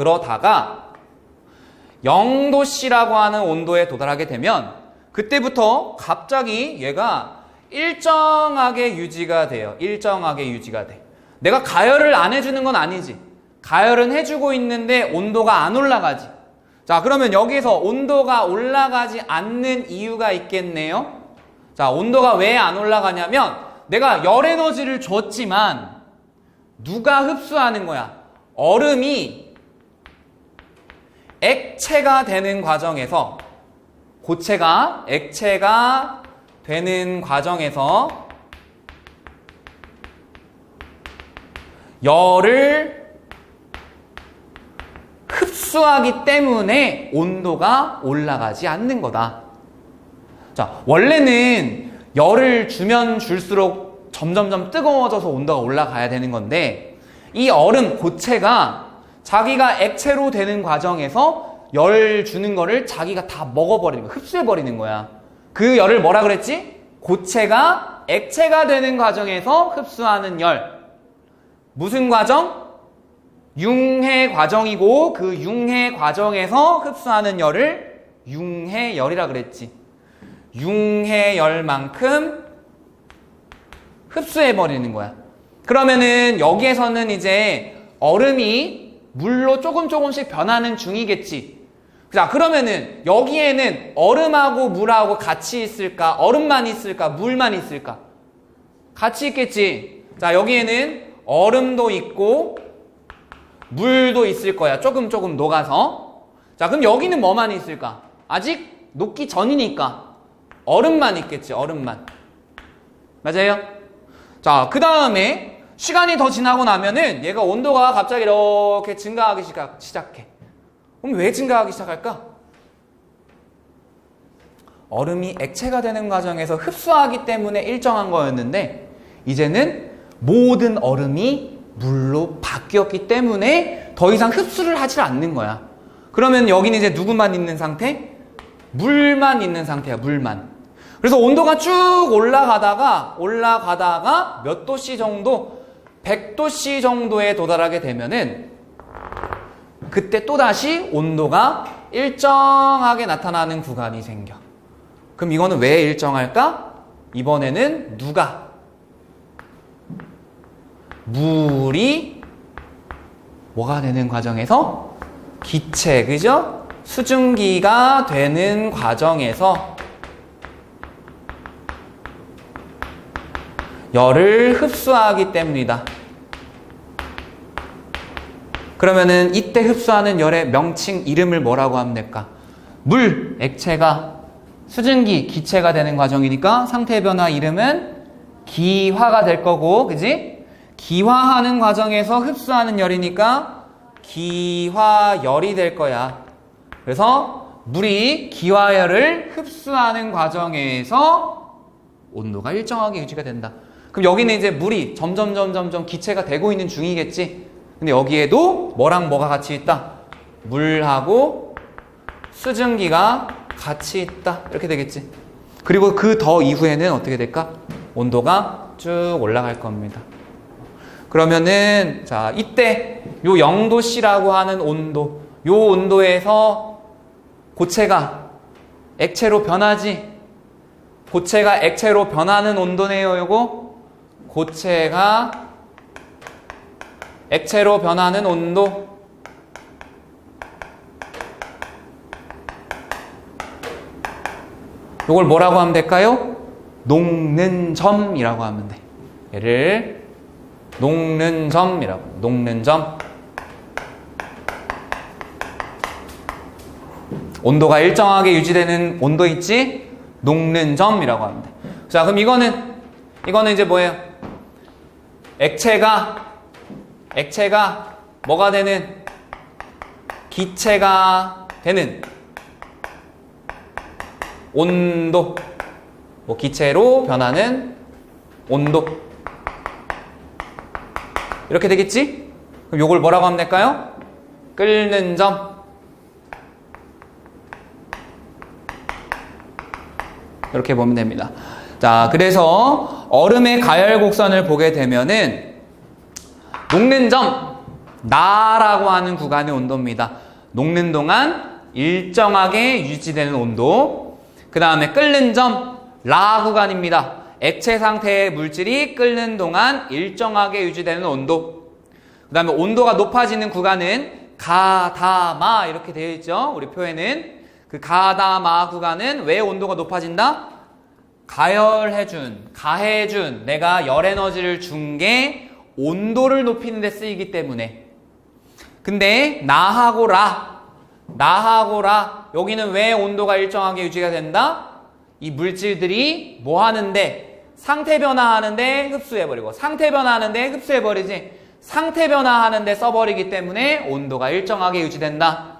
0도씨라고 하는 온도에 도달하게 되면 그때부터 갑자기 얘가 일정하게 유지가 돼요. 일정하게 유지가 돼. 내가 가열을 안 해주는 건 아니지. 가열은 해주고 있는데 온도가 안 올라가지. 자, 그러면 여기서 온도가 올라가지 않는 이유가 있겠네요. 자, 온도가 왜 안 올라가냐면 내가 열 에너지를 줬지만 누가 흡수하는 거야? 얼음이 액체가 되는 과정에서 고체가 액체가 되는 과정에서 열을 흡수하기 때문에 온도가 올라가지 않는 거다. 자, 원래는 열을 주면 줄수록 점점 뜨거워져서 온도가 올라가야 되는 건데 이 얼음 고체가 자기가 액체로 되는 과정에서 열 주는 거를 자기가 다 먹어버리는 거야. 흡수해버리는 거야. 그 열을 뭐라 그랬지? 고체가 액체가 되는 과정에서 흡수하는 열. 무슨 과정? 융해 과정이고 그 융해 과정에서 흡수하는 열을 융해열이라 그랬지. 융해열만큼 흡수해버리는 거야. 그러면은 여기에서는 이제 얼음이 물로 조금씩 변하는 중이겠지. 자, 그러면은 여기에는 얼음하고 물하고 같이 있을까? 얼음만 있을까? 물만 있을까? 같이 있겠지. 자, 여기에는 얼음도 있고 물도 있을 거야. 조금 녹아서. 자, 그럼 여기는 뭐만 있을까? 아직 녹기 전이니까 얼음만 있겠지. 얼음만. 맞아요? 자, 그 다음에 시간이 더 지나고 나면은 얘가 온도가 갑자기 이렇게 증가하기 시작해. 그럼 왜 증가하기 시작할까? 얼음이 액체가 되는 과정에서 흡수하기 때문에 일정한 거였는데 이제는 모든 얼음이 물로 바뀌었기 때문에 더 이상 흡수를 하지 않는 거야. 그러면 여기는 이제 누구만 있는 상태? 물만 있는 상태야. 물만. 그래서 온도가 쭉 올라가다가 몇 도씨 정도? 100도씨 정도에 도달하게 되면은 그때 또다시 온도가 일정하게 나타나는 구간이 생겨. 그럼 이거는 왜 일정할까? 이번에는 누가? 물이 뭐가 되는 과정에서? 기체, 그죠? 수증기가 되는 과정에서 열을 흡수하기 때문이다. 그러면은 이때 흡수하는 열의 명칭 이름을 뭐라고 하면 될까? 물, 액체가 수증기, 기체가 되는 과정이니까 상태 변화 이름은 기화가 될 거고, 그지? 기화하는 과정에서 흡수하는 열이니까 기화열이 될 거야. 그래서 물이 기화열을 흡수하는 과정에서 온도가 일정하게 유지가 된다. 그럼 여기는 이제 물이 점점 기체가 되고 있는 중이겠지. 근데 여기에도 뭐랑 뭐가 같이 있다? 물하고 수증기가 같이 있다. 이렇게 되겠지. 그리고 그 더 이후에는 어떻게 될까? 온도가 쭉 올라갈 겁니다. 그러면은 자, 이때 요 0도씨라고 하는 온도, 요 온도에서 고체가 액체로 변하지. 고체가 액체로 변하는 온도네요. 요거 고체가 액체로 변하는 온도. 요걸 뭐라고 하면 될까요? 녹는 점이라고 하면 돼. 얘를 녹는 점이라고. 녹는 점. 온도가 일정하게 유지되는 온도 있지? 녹는 점이라고 하면 돼. 자, 그럼 이거는 이제 뭐예요? 액체가 뭐가 되는? 기체가 되는 온도. 뭐 기체로 변하는 온도. 이렇게 되겠지? 그럼 요걸 뭐라고 하면 될까요? 끓는 점. 이렇게 보면 됩니다. 자, 그래서 얼음의 가열 곡선을 보게 되면은 녹는 점, 나라고 하는 구간의 온도입니다. 녹는 동안 일정하게 유지되는 온도. 그 다음에 끓는 점, 라 구간입니다. 액체 상태의 물질이 끓는 동안 일정하게 유지되는 온도. 그 다음에 온도가 높아지는 구간은 가다마 이렇게 되어 있죠. 우리 표에는 그 가다마 구간은 왜 온도가 높아진다? 가열해준, 가해준, 내가 열 에너지를 준 게 온도를 높이는 데 쓰이기 때문에. 근데 나하고 라 여기는 왜 온도가 일정하게 유지가 된다? 이 물질들이 뭐 하는데? 상태 변화하는데 흡수해버리고, 상태 변화하는데 흡수해버리지, 상태 변화하는데 써버리기 때문에 온도가 일정하게 유지된다.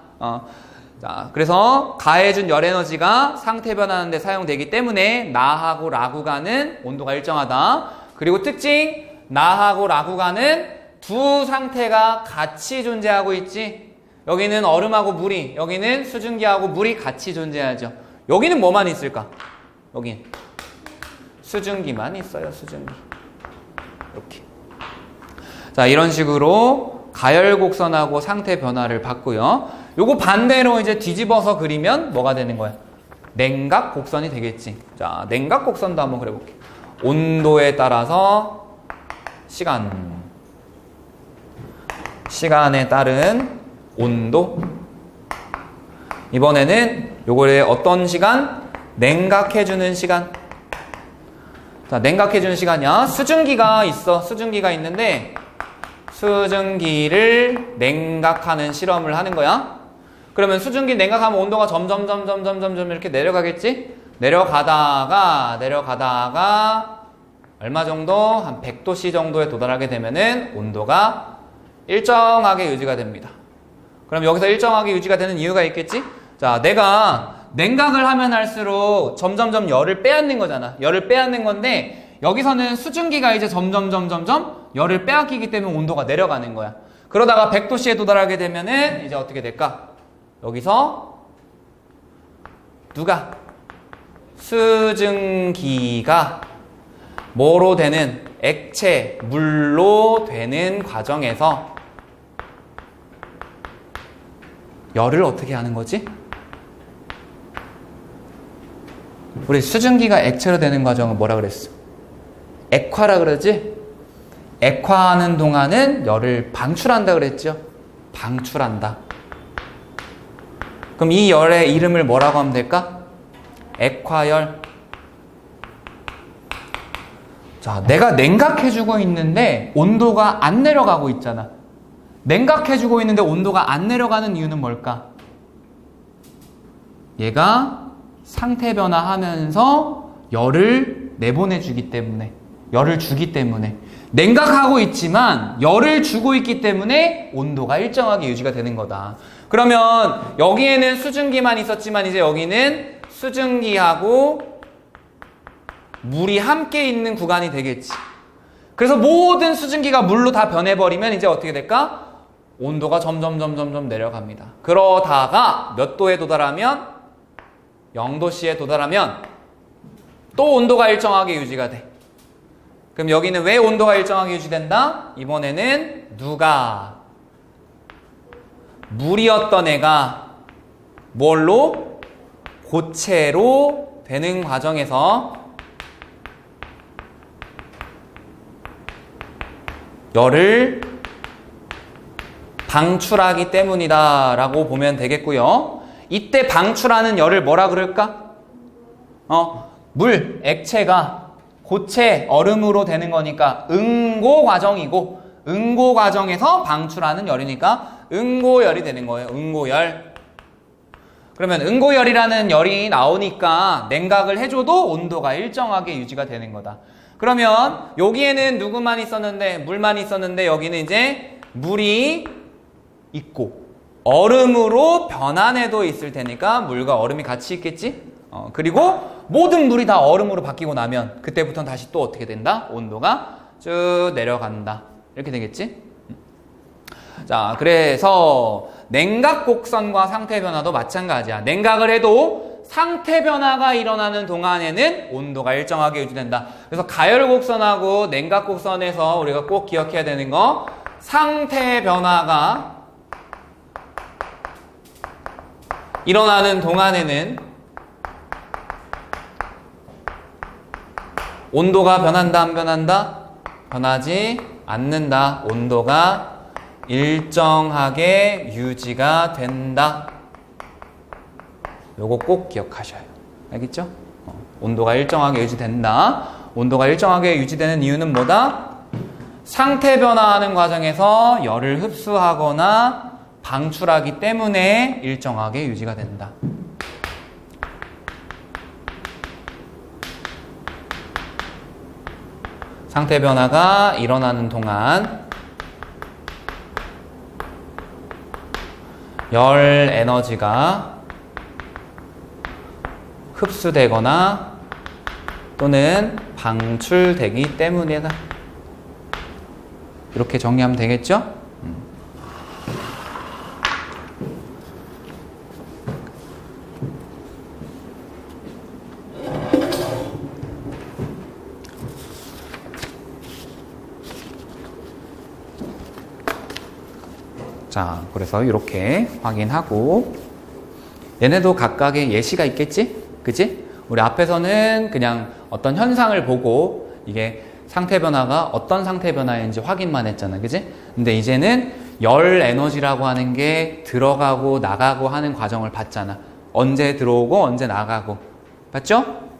자, 그래서 가해준 열 에너지가 상태 변화하는데 사용되기 때문에 나하고 라 구간은 온도가 일정하다. 그리고 특징, 나하고 라 구간은 두 상태가 같이 존재하고 있지. 여기는 얼음하고 물이, 여기는 수증기하고 물이 같이 존재하죠. 여기는 뭐만 있을까? 여긴 수증기만 있어요. 수증기. 이렇게. 자, 이런 식으로 가열 곡선하고 상태 변화를 봤고요. 요거 반대로 이제 뒤집어서 그리면 뭐가 되는 거야? 냉각 곡선이 되겠지. 자, 냉각 곡선도 한번 그려볼게. 온도에 따라서 시간에 따른 온도. 이번에는 요거를 어떤 시간? 냉각해주는 시간. 자, 냉각해주는 시간이야. 수증기가 있어. 수증기가 있는데 수증기를 냉각하는 실험을 하는 거야. 그러면 수증기 냉각하면 온도가 점점 이렇게 내려가겠지? 내려가다가 얼마 정도? 한 100도씨 정도에 도달하게 되면은 온도가 일정하게 유지가 됩니다. 그럼 여기서 일정하게 유지가 되는 이유가 있겠지? 자, 내가 냉각을 하면 할수록 점점 열을 빼앗는 거잖아. 열을 빼앗는 건데 여기서는 수증기가 이제 점점 열을 빼앗기기 때문에 온도가 내려가는 거야. 그러다가 100도씨에 도달하게 되면은 이제 어떻게 될까? 여기서 누가? 수증기가 뭐로 되는? 액체, 물로 되는 과정에서 열을 어떻게 하는 거지? 우리 수증기가 액체로 되는 과정은 뭐라 그랬어? 액화라 그러지? 액화하는 동안은 열을 방출한다 그랬죠? 방출한다. 그럼 이 열의 이름을 뭐라고 하면 될까? 액화열. 자, 내가 냉각해주고 있는데 온도가 안 내려가고 있잖아. 냉각해주고 있는데 온도가 안 내려가는 이유는 뭘까? 얘가 상태 변화하면서 열을 내보내주기 때문에, 열을 주기 때문에. 냉각하고 있지만 열을 주고 있기 때문에 온도가 일정하게 유지가 되는 거다. 그러면 여기에는 수증기만 있었지만 이제 여기는 수증기하고 물이 함께 있는 구간이 되겠지. 그래서 모든 수증기가 물로 다 변해버리면 이제 어떻게 될까? 온도가 점점 내려갑니다. 그러다가 몇 도에 도달하면? 0도씨에 도달하면 또 온도가 일정하게 유지가 돼. 그럼 여기는 왜 온도가 일정하게 유지된다? 이번에는 누가? 물이었던 애가 뭘로? 고체로 되는 과정에서 열을 방출하기 때문이다 라고 보면 되겠고요. 이때 방출하는 열을 뭐라 그럴까? 물, 액체가 고체, 얼음으로 되는 거니까 응고 과정이고, 응고 과정에서 방출하는 열이니까 응고열이 되는 거예요. 응고열. 그러면 응고열이라는 열이 나오니까 냉각을 해줘도 온도가 일정하게 유지가 되는 거다. 그러면 여기에는 누구만 있었는데? 물만 있었는데 여기는 이제 물이 있고 얼음으로 변환해도 있을 테니까 물과 얼음이 같이 있겠지? 그리고 모든 물이 다 얼음으로 바뀌고 나면 그때부터는 다시 또 어떻게 된다? 온도가 쭉 내려간다. 이렇게 되겠지? 자, 그래서 냉각 곡선과 상태 변화도 마찬가지야. 냉각을 해도 상태 변화가 일어나는 동안에는 온도가 일정하게 유지된다. 그래서 가열 곡선하고 냉각 곡선에서 우리가 꼭 기억해야 되는 거, 상태 변화가 일어나는 동안에는 온도가 변한다, 안 변한다? 변하지 않는다. 온도가 일정하게 유지가 된다. 요거 꼭 기억하셔요. 알겠죠? 온도가 일정하게 유지된다. 온도가 일정하게 유지되는 이유는 뭐다? 상태 변화하는 과정에서 열을 흡수하거나 방출하기 때문에 일정하게 유지가 된다. 상태 변화가 일어나는 동안 열 에너지가 흡수되거나 또는 방출되기 때문이다. 이렇게 정리하면 되겠죠? 자, 그래서 이렇게 확인하고 얘네도 각각의 예시가 있겠지? 그치? 우리 앞에서는 그냥 어떤 현상을 보고 이게 상태 변화가 어떤 상태 변화인지 확인만 했잖아. 그치? 근데 이제는 열 에너지라고 하는 게 들어가고 나가고 하는 과정을 봤잖아. 언제 들어오고 언제 나가고. 봤죠?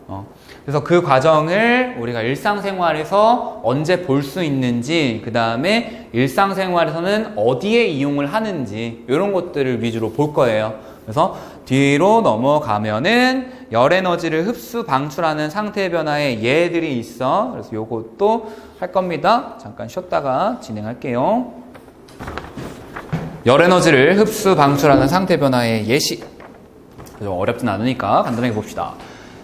그래서 그 과정을 우리가 일상생활에서 언제 볼 수 있는지, 그 다음에 일상생활에서는 어디에 이용을 하는지 이런 것들을 위주로 볼 거예요. 그래서 뒤로 넘어가면은 열 에너지를 흡수 방출하는 상태 변화의 예들이 있어. 그래서 요것도 할 겁니다. 잠깐 쉬었다가 진행할게요. 열 에너지를 흡수 방출하는 상태 변화의 예시. 좀 어렵진 않으니까 간단하게 봅시다.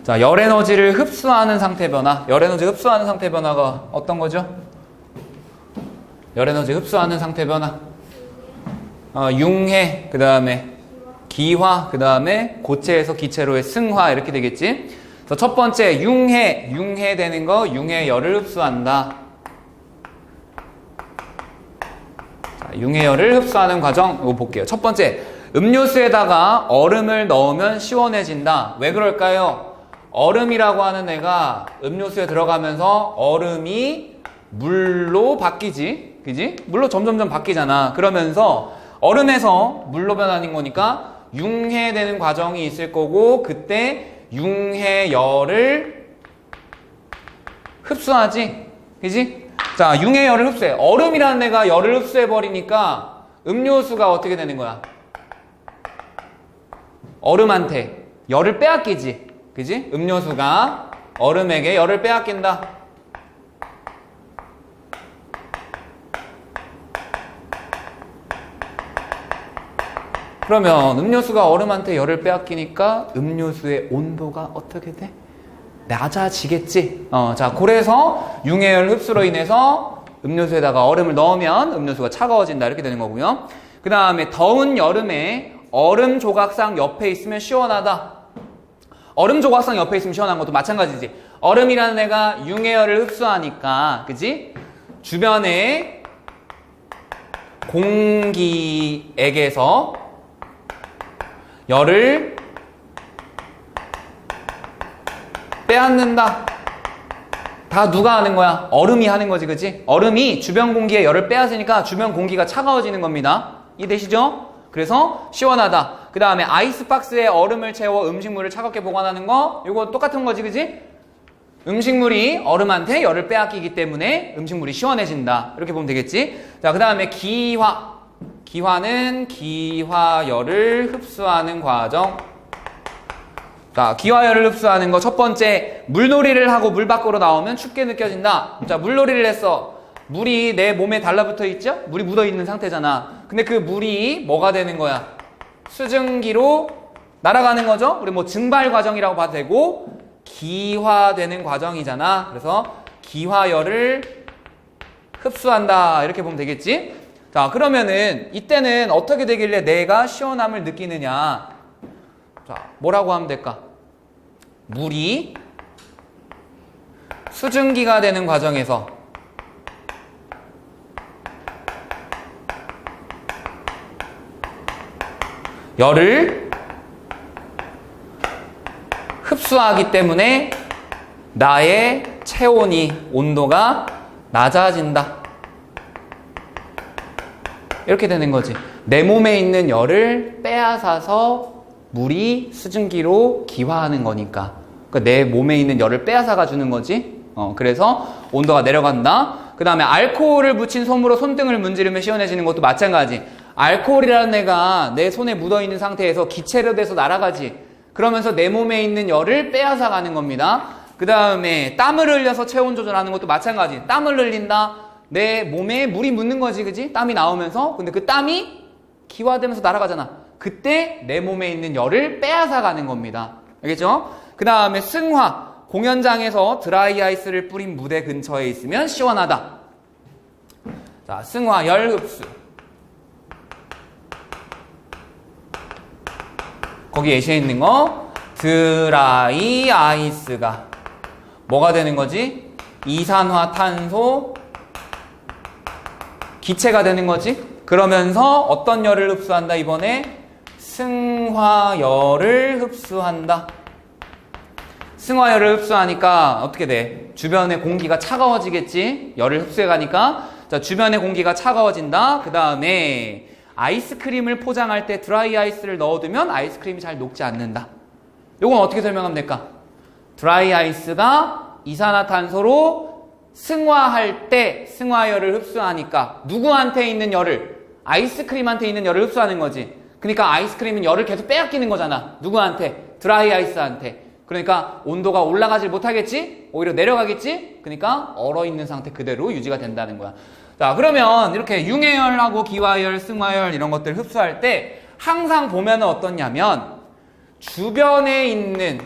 자, 열 에너지를 흡수하는 상태 변화. 열 에너지 흡수하는 상태 변화가 어떤 거죠? 열 에너지 흡수하는 상태 변화. 융해, 그 다음에 기화, 그 다음에 고체에서 기체로의 승화 이렇게 되겠지. 그래서 첫 번째 융해 되는 거, 융해 열을 흡수한다. 자, 융해 열을 흡수하는 과정 이거 볼게요. 첫 번째, 음료수에다가 얼음을 넣으면 시원해진다. 왜 그럴까요? 얼음이라고 하는 애가 음료수에 들어가면서 얼음이 물로 바뀌지, 그지? 물로 점점점 바뀌잖아. 그러면서 얼음에서 물로 변하는 거니까 융해되는 과정이 있을 거고, 그때 융해열을 흡수하지, 그지? 자, 융해열을 흡수해. 얼음이라는 애가 열을 흡수해 버리니까 음료수가 어떻게 되는 거야? 얼음한테 열을 빼앗기지, 그지? 음료수가 얼음에게 열을 빼앗긴다. 그러면 음료수가 얼음한테 열을 빼앗기니까 음료수의 온도가 어떻게 돼? 낮아지겠지. 자, 그래서 융해열 흡수로 인해서 음료수에다가 얼음을 넣으면 음료수가 차가워진다 이렇게 되는 거고요. 그 다음에 더운 여름에 얼음 조각상 옆에 있으면 시원하다. 얼음 조각상 옆에 있으면 시원한 것도 마찬가지지. 얼음이라는 애가 융해열을 흡수하니까, 그지? 주변에 공기액에서 열을 빼앗는다. 다 누가 하는 거야? 얼음이 하는 거지, 그치? 얼음이 주변 공기에 열을 빼앗으니까 주변 공기가 차가워지는 겁니다. 이해되시죠? 그래서 시원하다. 그 다음에 아이스박스에 얼음을 채워 음식물을 차갑게 보관하는 거, 이거 똑같은 거지, 그치? 음식물이 얼음한테 열을 빼앗기기 때문에 음식물이 시원해진다. 이렇게 보면 되겠지? 자, 그 다음에 기화. 기화는 기화열을 흡수하는 과정. 자, 기화열을 흡수하는 거 첫 번째, 물놀이를 하고 물 밖으로 나오면 춥게 느껴진다. 자, 물놀이를 했어. 물이 내 몸에 달라붙어 있죠? 물이 묻어 있는 상태잖아. 근데 그 물이 뭐가 되는 거야? 수증기로 날아가는 거죠? 우리 뭐 증발 과정이라고 봐도 되고, 기화되는 과정이잖아. 그래서 기화열을 흡수한다. 이렇게 보면 되겠지? 자, 그러면은 이때는 어떻게 되길래 내가 시원함을 느끼느냐? 자, 뭐라고 하면 될까? 물이 수증기가 되는 과정에서 열을 흡수하기 때문에 나의 체온이, 온도가 낮아진다. 이렇게 되는 거지. 내 몸에 있는 열을 빼앗아서 물이 수증기로 기화하는 거니까. 그러니까 내 몸에 있는 열을 빼앗아가 주는 거지. 그래서 온도가 내려간다. 그 다음에 알코올을 묻힌 솜으로 손등을 문지르면 시원해지는 것도 마찬가지. 알코올이라는 애가 내 손에 묻어있는 상태에서 기체로 돼서 날아가지. 그러면서 내 몸에 있는 열을 빼앗아 가는 겁니다. 그 다음에 땀을 흘려서 체온 조절하는 것도 마찬가지. 땀을 흘린다. 내 몸에 물이 묻는 거지, 그지? 땀이 나오면서. 근데 그 땀이 기화되면서 날아가잖아. 그때 내 몸에 있는 열을 빼앗아 가는 겁니다. 알겠죠? 그 다음에 승화. 공연장에서 드라이 아이스를 뿌린 무대 근처에 있으면 시원하다. 자, 승화, 열 흡수. 거기 예시에 있는 거, 드라이 아이스가 뭐가 되는 거지? 이산화탄소 기체가 되는 거지? 그러면서 어떤 열을 흡수한다? 이번에 승화열을 흡수한다. 승화열을 흡수하니까 어떻게 돼? 주변의 공기가 차가워지겠지? 열을 흡수해 가니까. 자, 주변의 공기가 차가워진다. 그 다음에 아이스크림을 포장할 때 드라이 아이스를 넣어두면 아이스크림이 잘 녹지 않는다. 요건 어떻게 설명하면 될까? 드라이 아이스가 이산화탄소로 승화할 때 승화열을 흡수하니까 누구한테 있는 열을? 아이스크림한테 있는 열을 흡수하는 거지. 그러니까 아이스크림은 열을 계속 빼앗기는 거잖아. 누구한테? 드라이 아이스한테. 그러니까 온도가 올라가질 못하겠지? 오히려 내려가겠지? 그러니까 얼어있는 상태 그대로 유지가 된다는 거야. 자, 그러면 이렇게 융해열하고 기화열, 승화열 이런 것들 흡수할 때 항상 보면은 어떻냐면 주변에 있는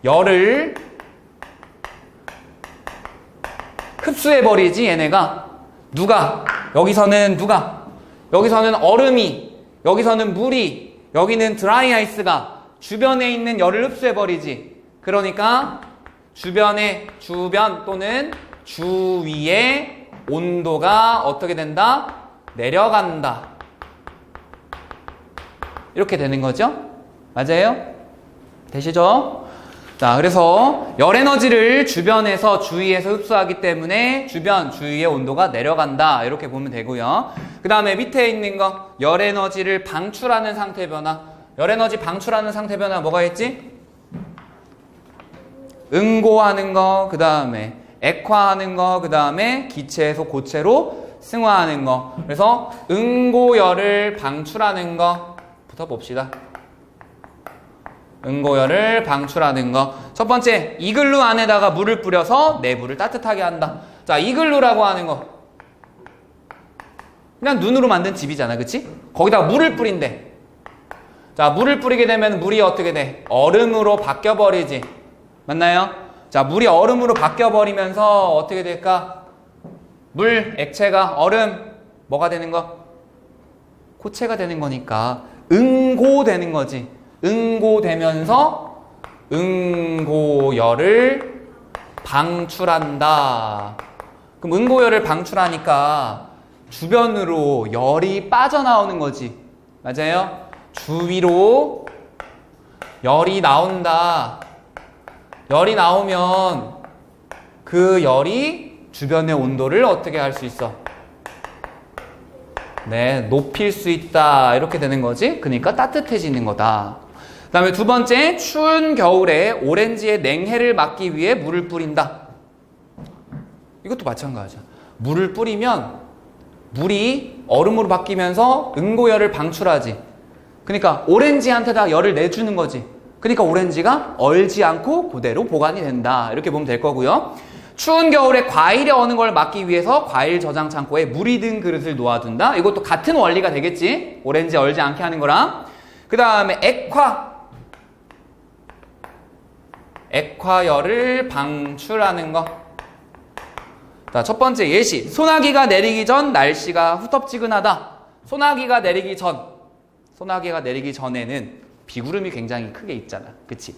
열을 흡수해버리지 얘네가. 누가? 여기서는 누가? 여기서는 얼음이, 여기서는 물이, 여기는 드라이 아이스가 주변에 있는 열을 흡수해버리지. 그러니까 주변 또는 주위의 온도가 어떻게 된다? 내려간다. 이렇게 되는 거죠? 맞아요? 되시죠? 자, 그래서 열 에너지를 주변에서 주위에서 흡수하기 때문에 주위의 온도가 내려간다. 이렇게 보면 되고요. 그 다음에 밑에 있는 거, 열 에너지를 방출하는 상태 변화. 열 에너지 방출하는 상태 변화 뭐가 있지? 응고하는 거, 그 다음에 액화하는 거, 그 다음에 기체에서 고체로 승화하는 거. 그래서 응고열을 방출하는 거부터 봅시다. 응고열을 방출하는 거. 첫 번째, 이글루 안에다가 물을 뿌려서 내부를 따뜻하게 한다. 자, 이글루라고 하는 거. 그냥 눈으로 만든 집이잖아, 그치? 거기다가 물을 뿌린대. 자, 물을 뿌리게 되면 물이 어떻게 돼? 얼음으로 바뀌어버리지. 맞나요? 자, 물이 얼음으로 바뀌어버리면서 어떻게 될까? 물, 액체가 얼음, 뭐가 되는 거? 고체가 되는 거니까 응고되는 거지. 응고되면서 응고열을 방출한다. 그럼 응고열을 방출하니까 주변으로 열이 빠져나오는 거지. 맞아요? 주위로 열이 나온다. 열이 나오면 그 열이 주변의 온도를 어떻게 할 수 있어? 네, 높일 수 있다. 이렇게 되는 거지. 그러니까 따뜻해지는 거다. 그 다음에 두 번째, 추운 겨울에 오렌지의 냉해를 막기 위해 물을 뿌린다. 이것도 마찬가지야. 물을 뿌리면 물이 얼음으로 바뀌면서 응고열을 방출하지. 그러니까 오렌지한테다 열을 내주는 거지. 그러니까 오렌지가 얼지 않고 그대로 보관이 된다. 이렇게 보면 될 거고요. 추운 겨울에 과일이 어는 걸 막기 위해서 과일 저장 창고에 물이 든 그릇을 놓아둔다. 이것도 같은 원리가 되겠지. 오렌지 얼지 않게 하는 거랑. 그 다음에 액화열을 방출하는 거. 자, 첫 번째 예시. 소나기가 내리기 전 날씨가 후텁지근하다. 소나기가 내리기 전에는 비구름이 굉장히 크게 있잖아. 그치?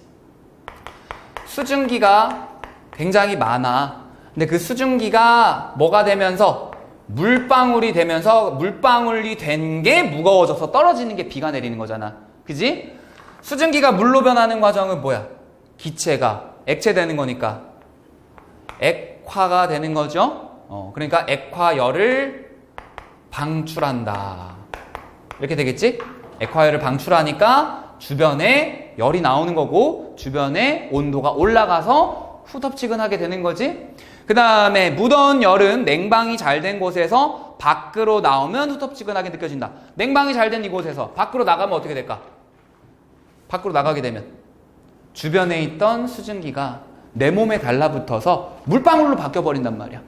수증기가 굉장히 많아. 근데 그 수증기가 뭐가 되면서 물방울이 된 게 무거워져서 떨어지는 게 비가 내리는 거잖아. 그지? 수증기가 물로 변하는 과정은 뭐야? 기체가 액체되는 거니까 액화가 되는 거죠. 그러니까 액화열을 방출한다. 이렇게 되겠지? 액화열을 방출하니까 주변에 열이 나오는 거고 주변에 온도가 올라가서 후텁지근하게 되는 거지. 그 다음에 무더운 여름 냉방이 잘 된 곳에서 밖으로 나오면 후텁지근하게 느껴진다. 냉방이 잘 된 이곳에서 밖으로 나가면 어떻게 될까? 밖으로 나가게 되면 주변에 있던 수증기가 내 몸에 달라붙어서 물방울로 바뀌어버린단 말이야.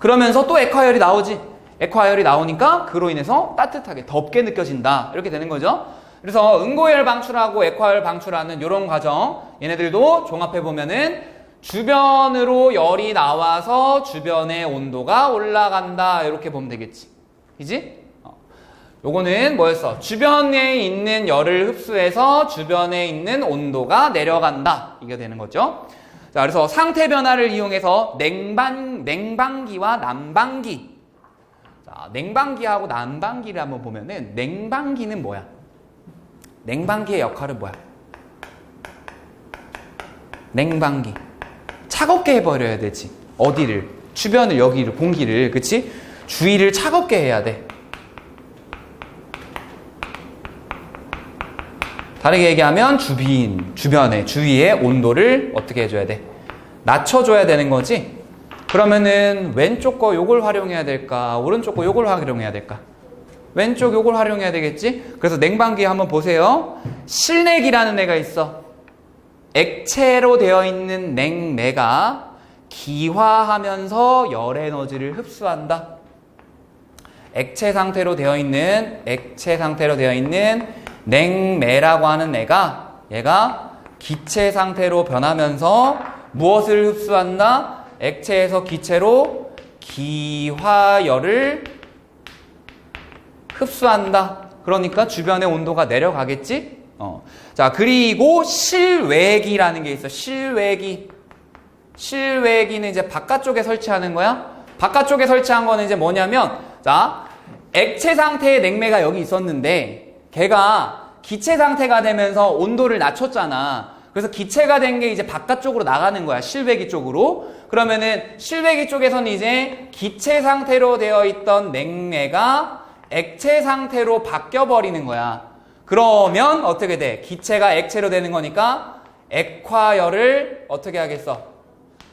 그러면서 또 액화열이 나오지. 액화열이 나오니까 그로 인해서 따뜻하게 덥게 느껴진다. 이렇게 되는 거죠. 그래서 응고열 방출하고 액화열 방출하는 이런 과정, 얘네들도 종합해보면은 주변으로 열이 나와서 주변의 온도가 올라간다. 이렇게 보면 되겠지. 그지? 요거는 뭐였어? 주변에 있는 열을 흡수해서 주변에 있는 온도가 내려간다. 이게 되는 거죠. 자, 그래서 상태 변화를 이용해서 냉방기와 난방기. 자, 냉방기하고 난방기를 한번 보면은 냉방기는 뭐야? 냉방기의 역할은 뭐야? 냉방기. 차갑게 해버려야 되지. 어디를? 주변을, 여기를, 공기를. 그치? 주위를 차갑게 해야 돼. 다르게 얘기하면 주위의 온도를 어떻게 해줘야 돼? 낮춰줘야 되는 거지? 그러면은 왼쪽 거 요걸 활용해야 될까? 오른쪽 거 요걸 활용해야 될까? 왼쪽 요걸 활용해야 되겠지? 그래서 냉방기 한번 보세요. 실내기라는 애가 있어. 액체로 되어 있는 냉매가 기화하면서 열 에너지를 흡수한다. 액체 상태로 되어 있는 냉매라고 하는 얘가 기체 상태로 변하면서 무엇을 흡수한다? 액체에서 기체로 기화열을 흡수한다. 그러니까 주변의 온도가 내려가겠지? 자, 그리고 실외기라는 게 있어. 실외기는 이제 바깥쪽에 설치하는 거야. 바깥쪽에 설치한 거는 이제 뭐냐면, 자, 액체 상태의 냉매가 여기 있었는데, 걔가 기체 상태가 되면서 온도를 낮췄잖아. 그래서 기체가 된 게 이제 바깥쪽으로 나가는 거야. 실외기 쪽으로. 그러면은 실외기 쪽에서는 이제 기체 상태로 되어 있던 냉매가 액체 상태로 바뀌어 버리는 거야. 그러면 어떻게 돼? 기체가 액체로 되는 거니까 액화열을 어떻게 하겠어?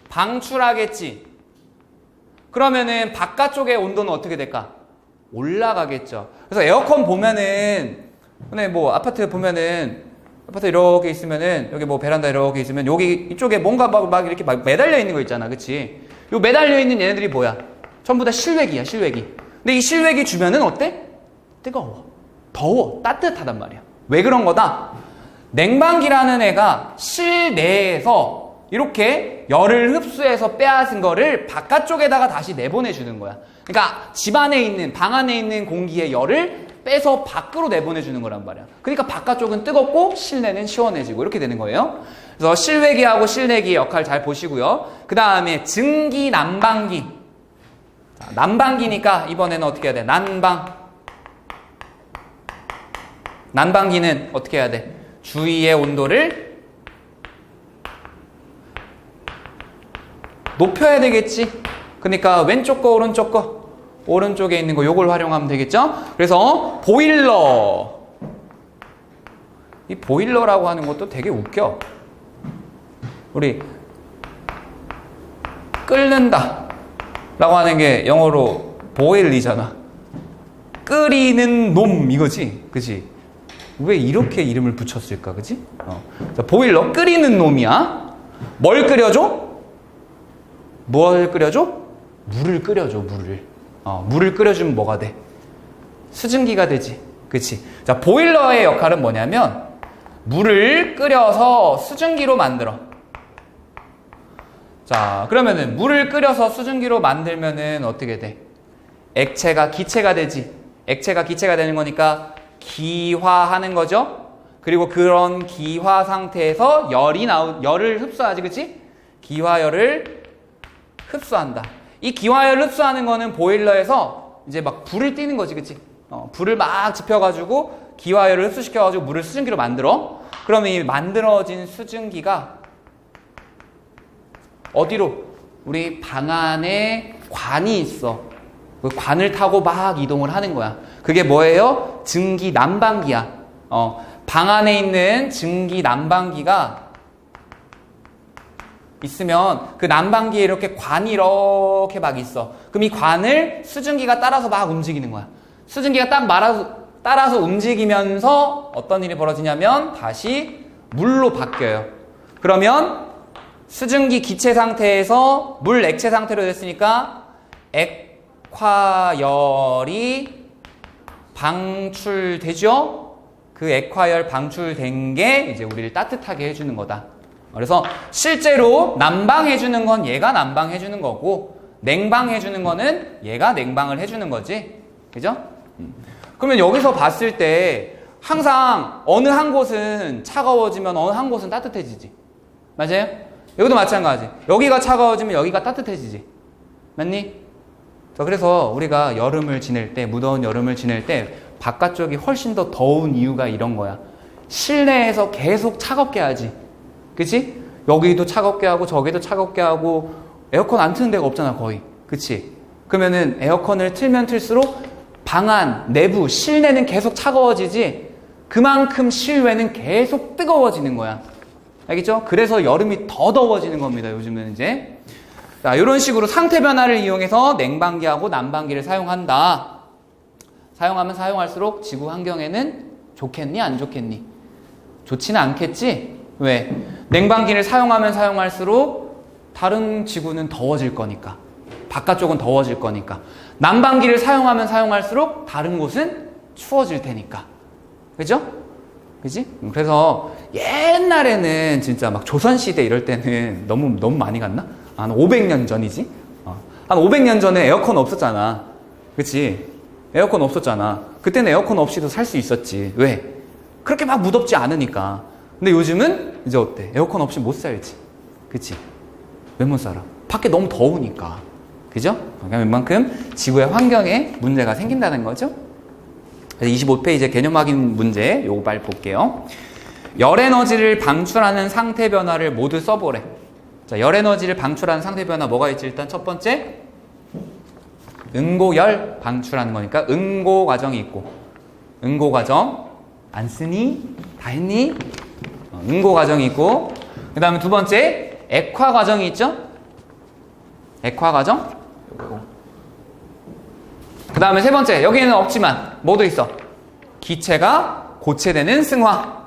방출하겠지. 그러면은 바깥쪽의 온도는 어떻게 될까? 올라가겠죠. 그래서 에어컨 보면은, 근데 뭐 아파트 보면은, 아파트 이렇게 있으면은, 여기 뭐 베란다 이렇게 있으면, 여기 이쪽에 뭔가 막 이렇게 막 매달려 있는 거 있잖아. 그치? 요 매달려 있는 얘네들이 뭐야? 전부 다 실외기야, 실외기. 근데 이 실외기 주변은 어때? 뜨거워. 더워. 따뜻하단 말이야. 왜 그런 거다? 냉방기라는 애가 실내에서 이렇게 열을 흡수해서 빼앗은 거를 바깥쪽에다가 다시 내보내주는 거야. 그러니까 집 안에 있는, 방 안에 있는 공기의 열을 빼서 밖으로 내보내주는 거란 말이야. 그러니까 바깥쪽은 뜨겁고 실내는 시원해지고 이렇게 되는 거예요. 그래서 실외기하고 실내기의 역할 잘 보시고요. 그 다음에 증기, 난방기. 자, 난방기니까 이번에는 어떻게 해야 돼? 난방기는 어떻게 해야 돼? 주위의 온도를 높여야 되겠지. 그러니까 왼쪽 거, 오른쪽 거, 오른쪽에 있는 거 요걸 활용하면 되겠죠. 그래서 보일러. 이 보일러라고 하는 것도 되게 웃겨. 우리 끓는다 라고 하는 게 영어로 보일리잖아. 끓이는 놈 이거지. 그치? 왜 이렇게 이름을 붙였을까? 그치? 자, 보일러 끓이는 놈이야. 뭘 끓여줘? 뭘 끓여줘? 물을 끓여줘. 물을 끓여주면 뭐가 돼? 수증기가 되지. 그치? 자, 보일러의 역할은 뭐냐면 물을 끓여서 수증기로 만들어. 자, 그러면은 물을 끓여서 수증기로 만들면은 어떻게 돼? 액체가 기체가 되지. 액체가 기체가 되는 거니까 기화하는 거죠. 그리고 그런 기화 상태에서 열을 흡수하지. 그치? 기화열을 흡수한다. 이 기화열을 흡수하는 거는 보일러에서 이제 막 불을 띄는 거지. 그치? 불을 막 지펴가지고 기화열을 흡수시켜가지고 물을 수증기로 만들어. 그러면 이 만들어진 수증기가 어디로? 우리 방 안에 관이 있어. 그 관을 타고 막 이동을 하는 거야. 그게 뭐예요? 증기 난방기야. 방 안에 있는 증기 난방기가 있으면 그 난방기에 이렇게 관이 이렇게 막 있어. 그럼 이 관을 수증기가 따라서 막 움직이는 거야. 수증기가 딱 따라서 움직이면서 어떤 일이 벌어지냐면 다시 물로 바뀌어요. 그러면 수증기 기체 상태에서 물 액체 상태로 됐으니까 액화열이 방출되죠? 그 액화열 방출된 게 이제 우리를 따뜻하게 해주는 거다. 그래서 실제로 난방해주는 건 얘가 난방해주는 거고 냉방해주는 거는 얘가 냉방을 해주는 거지. 그죠? 그러면 여기서 봤을 때 항상 어느 한 곳은 차가워지면 어느 한 곳은 따뜻해지지. 맞아요? 여기도 마찬가지. 여기가 차가워지면 여기가 따뜻해지지. 맞니? 자, 그래서 우리가 여름을 지낼 때, 무더운 여름을 지낼 때 바깥쪽이 훨씬 더 더운 이유가 이런 거야. 실내에서 계속 차갑게 하지. 그치? 여기도 차갑게 하고 저기도 차갑게 하고 에어컨 안 트는 데가 없잖아 거의. 그치? 그러면은 에어컨을 틀면 틀수록 방 안, 내부, 실내는 계속 차가워지지 그만큼 실외는 계속 뜨거워지는 거야. 알겠죠? 그래서 여름이 더 더워지는 겁니다. 요즘은 이제. 자, 이런 식으로 상태 변화를 이용해서 냉방기하고 난방기를 사용한다. 사용하면 사용할수록 지구 환경에는 좋겠니? 안 좋겠니? 좋지는 않겠지? 왜? 냉방기를 사용하면 사용할수록 다른 지구는 더워질 거니까. 바깥쪽은 더워질 거니까. 난방기를 사용하면 사용할수록 다른 곳은 추워질 테니까. 그죠? 그지? 그래서 옛날에는 진짜 막 조선시대 이럴 때는 너무 많이 갔나? 한 500년 전이지? 한 500년 전에 에어컨 없었잖아. 그치? 에어컨 없었잖아. 그때는 에어컨 없이도 살 수 있었지. 왜? 그렇게 막 무덥지 않으니까. 근데 요즘은 이제 어때? 에어컨 없이 못 살지. 그치? 왜 못 살아? 밖에 너무 더우니까. 그죠? 웬만큼 지구의 환경에 문제가 생긴다는 거죠. 25페이지 개념 확인 문제 요거 빨리 볼게요. 열에너지를 방출하는 상태 변화를 모두 써보래. 자, 열에너지를 방출하는 상태 변화 뭐가 있지? 일단 첫 번째 응고열 방출하는 거니까 응고 과정이 있고 응고 과정 안 쓰니? 다 했니? 응고 과정이 있고 그 다음에 두 번째 액화 과정이 있죠? 액화 과정 그 다음에 세 번째 여기에는 없지만 뭐도 있어? 기체가 고체되는 승화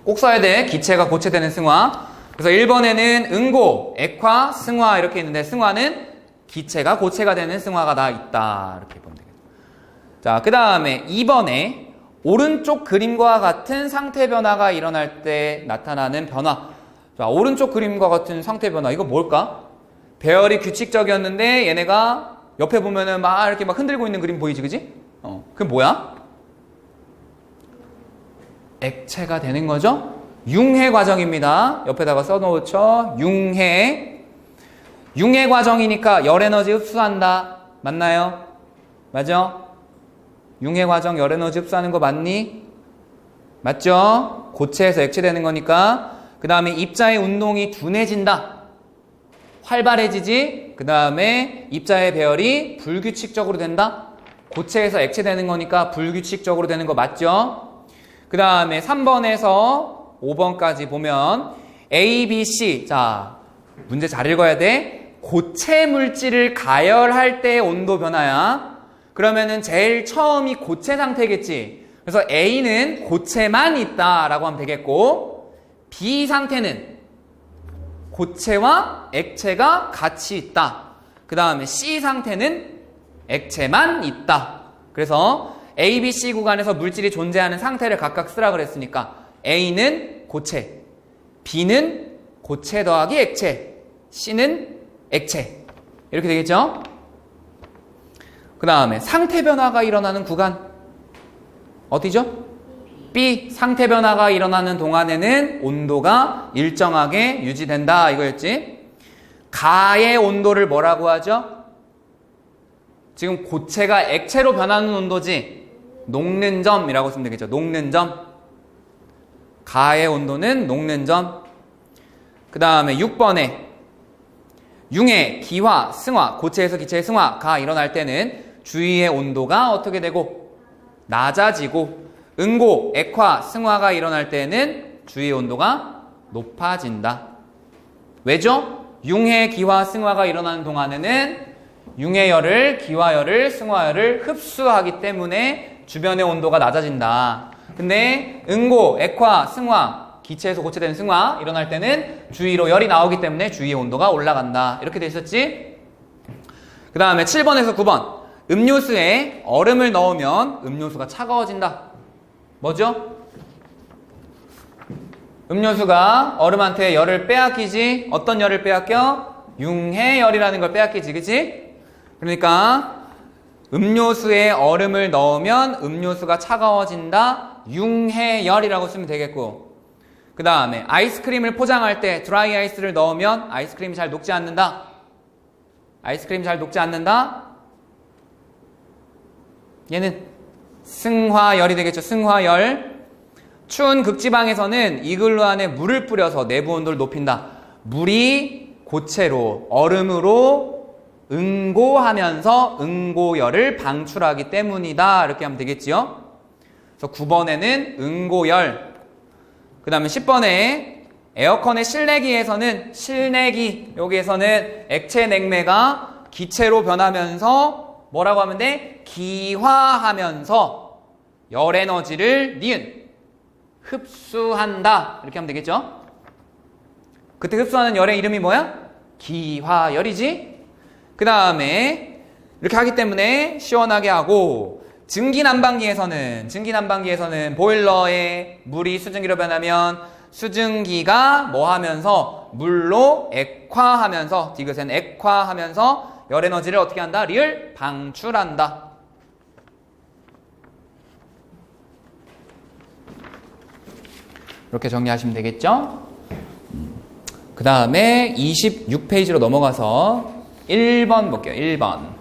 꼭 써야 돼. 기체가 고체되는 승화. 그래서 1번에는 응고, 액화, 승화 이렇게 있는데 승화는 기체가 고체가 되는 승화가 다 있다 이렇게 보면 되겠죠. 자, 그 다음에 2번에 오른쪽 그림과 같은 상태 변화가 일어날 때 나타나는 변화. 자, 오른쪽 그림과 같은 상태 변화 이거 뭘까? 배열이 규칙적이었는데 얘네가 옆에 보면은 막 이렇게 막 흔들고 있는 그림 보이지, 그지? 그게 뭐야? 액체가 되는 거죠? 융해 과정입니다. 옆에다가 써놓죠. 융해. 융해 과정이니까 열에너지 흡수한다. 맞나요? 맞죠? 융해 과정 열에너지 흡수하는 거 맞니? 맞죠? 고체에서 액체 되는 거니까. 그 다음에 입자의 운동이 둔해진다. 활발해지지. 그 다음에 입자의 배열이 불규칙적으로 된다. 고체에서 액체 되는 거니까 불규칙적으로 되는 거 맞죠? 그 다음에 3번에서 5번까지 보면 A, B, C. 자, 문제 잘 읽어야 돼. 고체 물질을 가열할 때의 온도 변화야. 그러면은 제일 처음이 고체 상태겠지. 그래서 A는 고체만 있다라고 하면 되겠고 B 상태는 고체와 액체가 같이 있다. 그 다음에 C 상태는 액체만 있다. 그래서 A, B, C 구간에서 물질이 존재하는 상태를 각각 쓰라 그랬으니까 A는 고체, B는 고체 더하기 액체, C는 액체. 이렇게 되겠죠? 그 다음에 상태 변화가 일어나는 구간 어디죠? B. 상태 변화가 일어나는 동안에는 온도가 일정하게 유지된다 이거였지. 가의 온도를 뭐라고 하죠? 지금 고체가 액체로 변하는 온도지. 녹는 점이라고 쓰면 되겠죠. 녹는 점. 가의 온도는 녹는 점. 그 다음에 6번에 융해, 기화, 승화, 고체에서 기체의 승화가 일어날 때는 주위의 온도가 어떻게 되고? 낮아지고 응고, 액화, 승화가 일어날 때는 주위의 온도가 높아진다. 왜죠? 융해, 기화, 승화가 일어나는 동안에는 융해열을, 기화열을, 승화열을 흡수하기 때문에 주변의 온도가 낮아진다. 근데 응고, 액화, 승화, 기체에서 고체되는 승화 일어날 때는 주위로 열이 나오기 때문에 주위의 온도가 올라간다. 이렇게 돼 있었지? 그 다음에 7번에서 9번 음료수에 얼음을 넣으면 음료수가 차가워진다. 뭐죠? 음료수가 얼음한테 열을 빼앗기지. 어떤 열을 빼앗겨? 융해열이라는 걸 빼앗기지. 그치? 그러니까 음료수에 얼음을 넣으면 음료수가 차가워진다. 융해열이라고 쓰면 되겠고 그 다음에 아이스크림을 포장할 때 드라이 아이스를 넣으면 아이스크림이 잘 녹지 않는다. 아이스크림이 잘 녹지 않는다. 얘는 승화열이 되겠죠. 승화열. 추운 극지방에서는 이글루 안에 물을 뿌려서 내부 온도를 높인다. 물이 고체로 얼음으로 응고하면서 응고열을 방출하기 때문이다. 이렇게 하면 되겠지요. 그래서 9번에는 응고열. 그 다음에 10번에 에어컨의 실내기에서는 실내기 여기에서는 액체 냉매가 기체로 변하면서 뭐라고 하면 돼? 기화하면서 열 에너지를 니은 흡수한다. 이렇게 하면 되겠죠? 그때 흡수하는 열의 이름이 뭐야? 기화열이지. 그 다음에 이렇게 하기 때문에 시원하게 하고 증기난방기에서는 보일러에 물이 수증기로 변하면 수증기가 뭐 하면서 물로 액화하면서 디귿은 액화하면서 열 에너지를 어떻게 한다? 리을 방출한다. 이렇게 정리하시면 되겠죠? 그 다음에 26페이지로 넘어가서 1번 볼게요. 1번.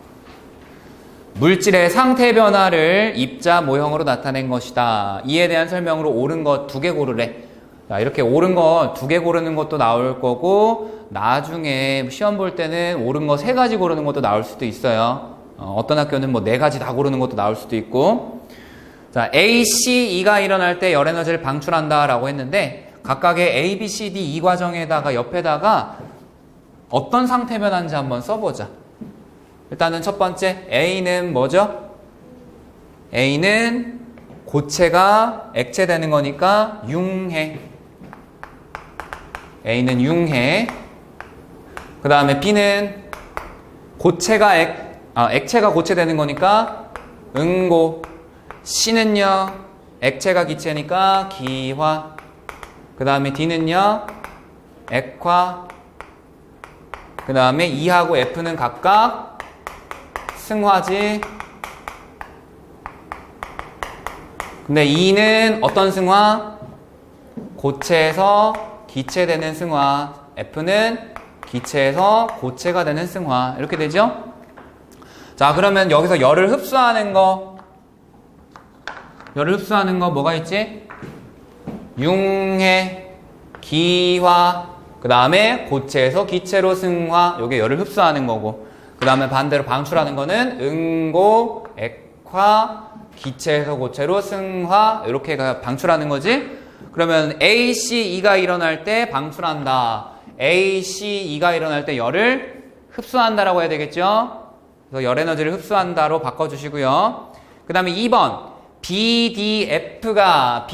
물질의 상태 변화를 입자 모형으로 나타낸 것이다. 이에 대한 설명으로 옳은 것 2개 고르래. 자, 이렇게 옳은 것 2개 고르는 것도 나올 거고 나중에 시험 볼 때는 옳은 거 3가지 고르는 것도 나올 수도 있어요. 어떤 학교는 뭐 4가지 다 고르는 것도 나올 수도 있고. 자, A, C, E가 일어날 때 열 에너지를 방출한다 라고 했는데 각각의 A, B, C, D, E 과정에다가 옆에다가 어떤 상태 변화인지 한번 써보자. 일단은 첫 번째 A는 뭐죠? A는 고체가 액체 되는 거니까 융해. A는 융해. 그 다음에 B는 고체가 액체가 고체 되는 거니까 응고. C는요 액체가 기체니까 기화. 그 다음에 D는요 액화. 그 다음에 E하고 F는 각각 승화지. 근데 E는 어떤 승화? 고체에서 기체 되는 승화. F는 기체에서 고체가 되는 승화. 이렇게 되죠? 자, 그러면 여기서 열을 흡수하는 거 뭐가 있지? 융해, 기화, 그 다음에 고체에서 기체로 승화. 요게 열을 흡수하는 거고, 그 다음에 반대로 방출하는 거는 응고, 액화, 기체에서 고체로 승화. 이렇게 방출하는 거지. 그러면 A, C, E가 일어날 때 방출한다. A, C, E가 일어날 때 열을 흡수한다라고 해야 되겠죠. 그래서 열 에너지를 흡수한다로 바꿔주시고요. 그 다음에 2번 BDF가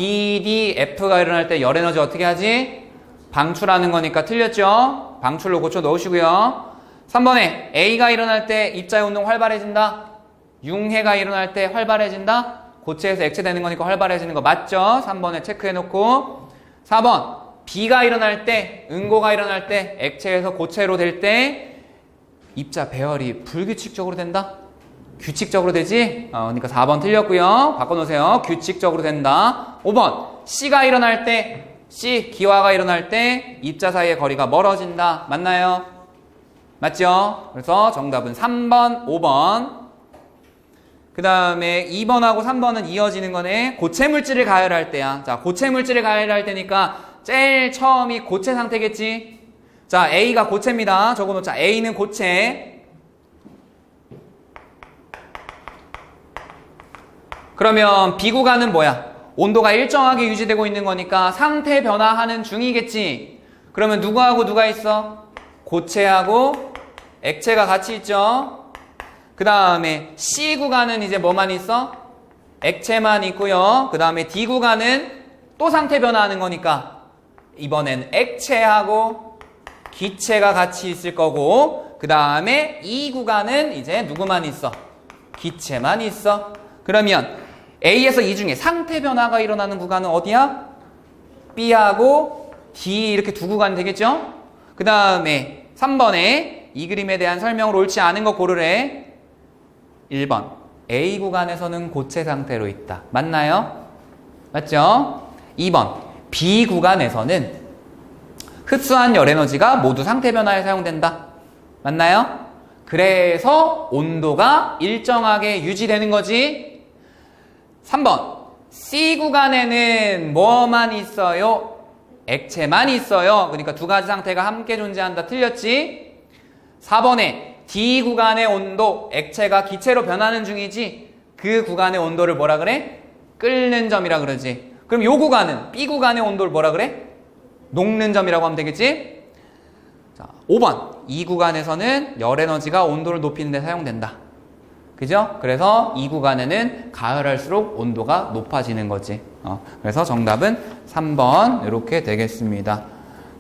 일어날 때 열 에너지 어떻게 하지? 방출하는 거니까 틀렸죠? 방출로 고쳐 넣으시고요. 3번에 A가 일어날 때 입자의 운동 활발해진다. 융해가 일어날 때 활발해진다. 고체에서 액체 되는 거니까 활발해지는 거 맞죠? 3번에 체크해 놓고. 4번 B가 일어날 때, 응고가 일어날 때 액체에서 고체로 될 때 입자 배열이 불규칙적으로 된다. 규칙적으로 되지? 그러니까 4번 틀렸고요. 바꿔놓으세요. 규칙적으로 된다. 5번 C가 일어날 때, C 기화가 일어날 때 입자 사이의 거리가 멀어진다. 맞나요? 맞죠? 그래서 정답은 3번, 5번. 그 다음에 2번하고 3번은 이어지는 거네. 고체 물질을 가열할 때야. 자, 고체 물질을 가열할 때니까 제일 처음이 고체 상태겠지? 자, A가 고체입니다. 적어놓자. A는 고체. 그러면 B 구간은 뭐야? 온도가 일정하게 유지되고 있는 거니까 상태 변화하는 중이겠지? 그러면 누구하고 누가 있어? 고체하고 액체가 같이 있죠? 그 다음에 C 구간은 이제 뭐만 있어? 액체만 있고요. 그 다음에 D 구간은 또 상태 변화하는 거니까 이번엔 액체하고 기체가 같이 있을 거고, 그 다음에 E 구간은 이제 누구만 있어? 기체만 있어. 그러면 A에서 E 중에 상태 변화가 일어나는 구간은 어디야? B하고 D 이렇게 두 구간이 되겠죠? 그 다음에 3번에 이 그림에 대한 설명을 옳지 않은 거 고르래. 1번 A 구간에서는 고체 상태로 있다. 맞나요? 맞죠? 2번 B 구간에서는 흡수한 열 에너지가 모두 상태 변화에 사용된다. 맞나요? 그래서 온도가 일정하게 유지되는 거지. 3번. C 구간에는 뭐만 있어요? 액체만 있어요. 그러니까 두 가지 상태가 함께 존재한다. 틀렸지? 4번에 D 구간의 온도, 액체가 기체로 변하는 중이지 그 구간의 온도를 뭐라 그래? 끓는 점이라 그러지. 그럼 요 구간은 B 구간의 온도를 뭐라 그래? 녹는 점이라고 하면 되겠지? 자, 5번. 이 구간에서는 열 에너지가 온도를 높이는 데 사용된다. 그죠? 그래서 이 구간에는 가열할수록 온도가 높아지는 거지. 그래서 정답은 3번 이렇게 되겠습니다.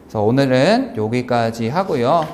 그래서 오늘은 여기까지 하고요.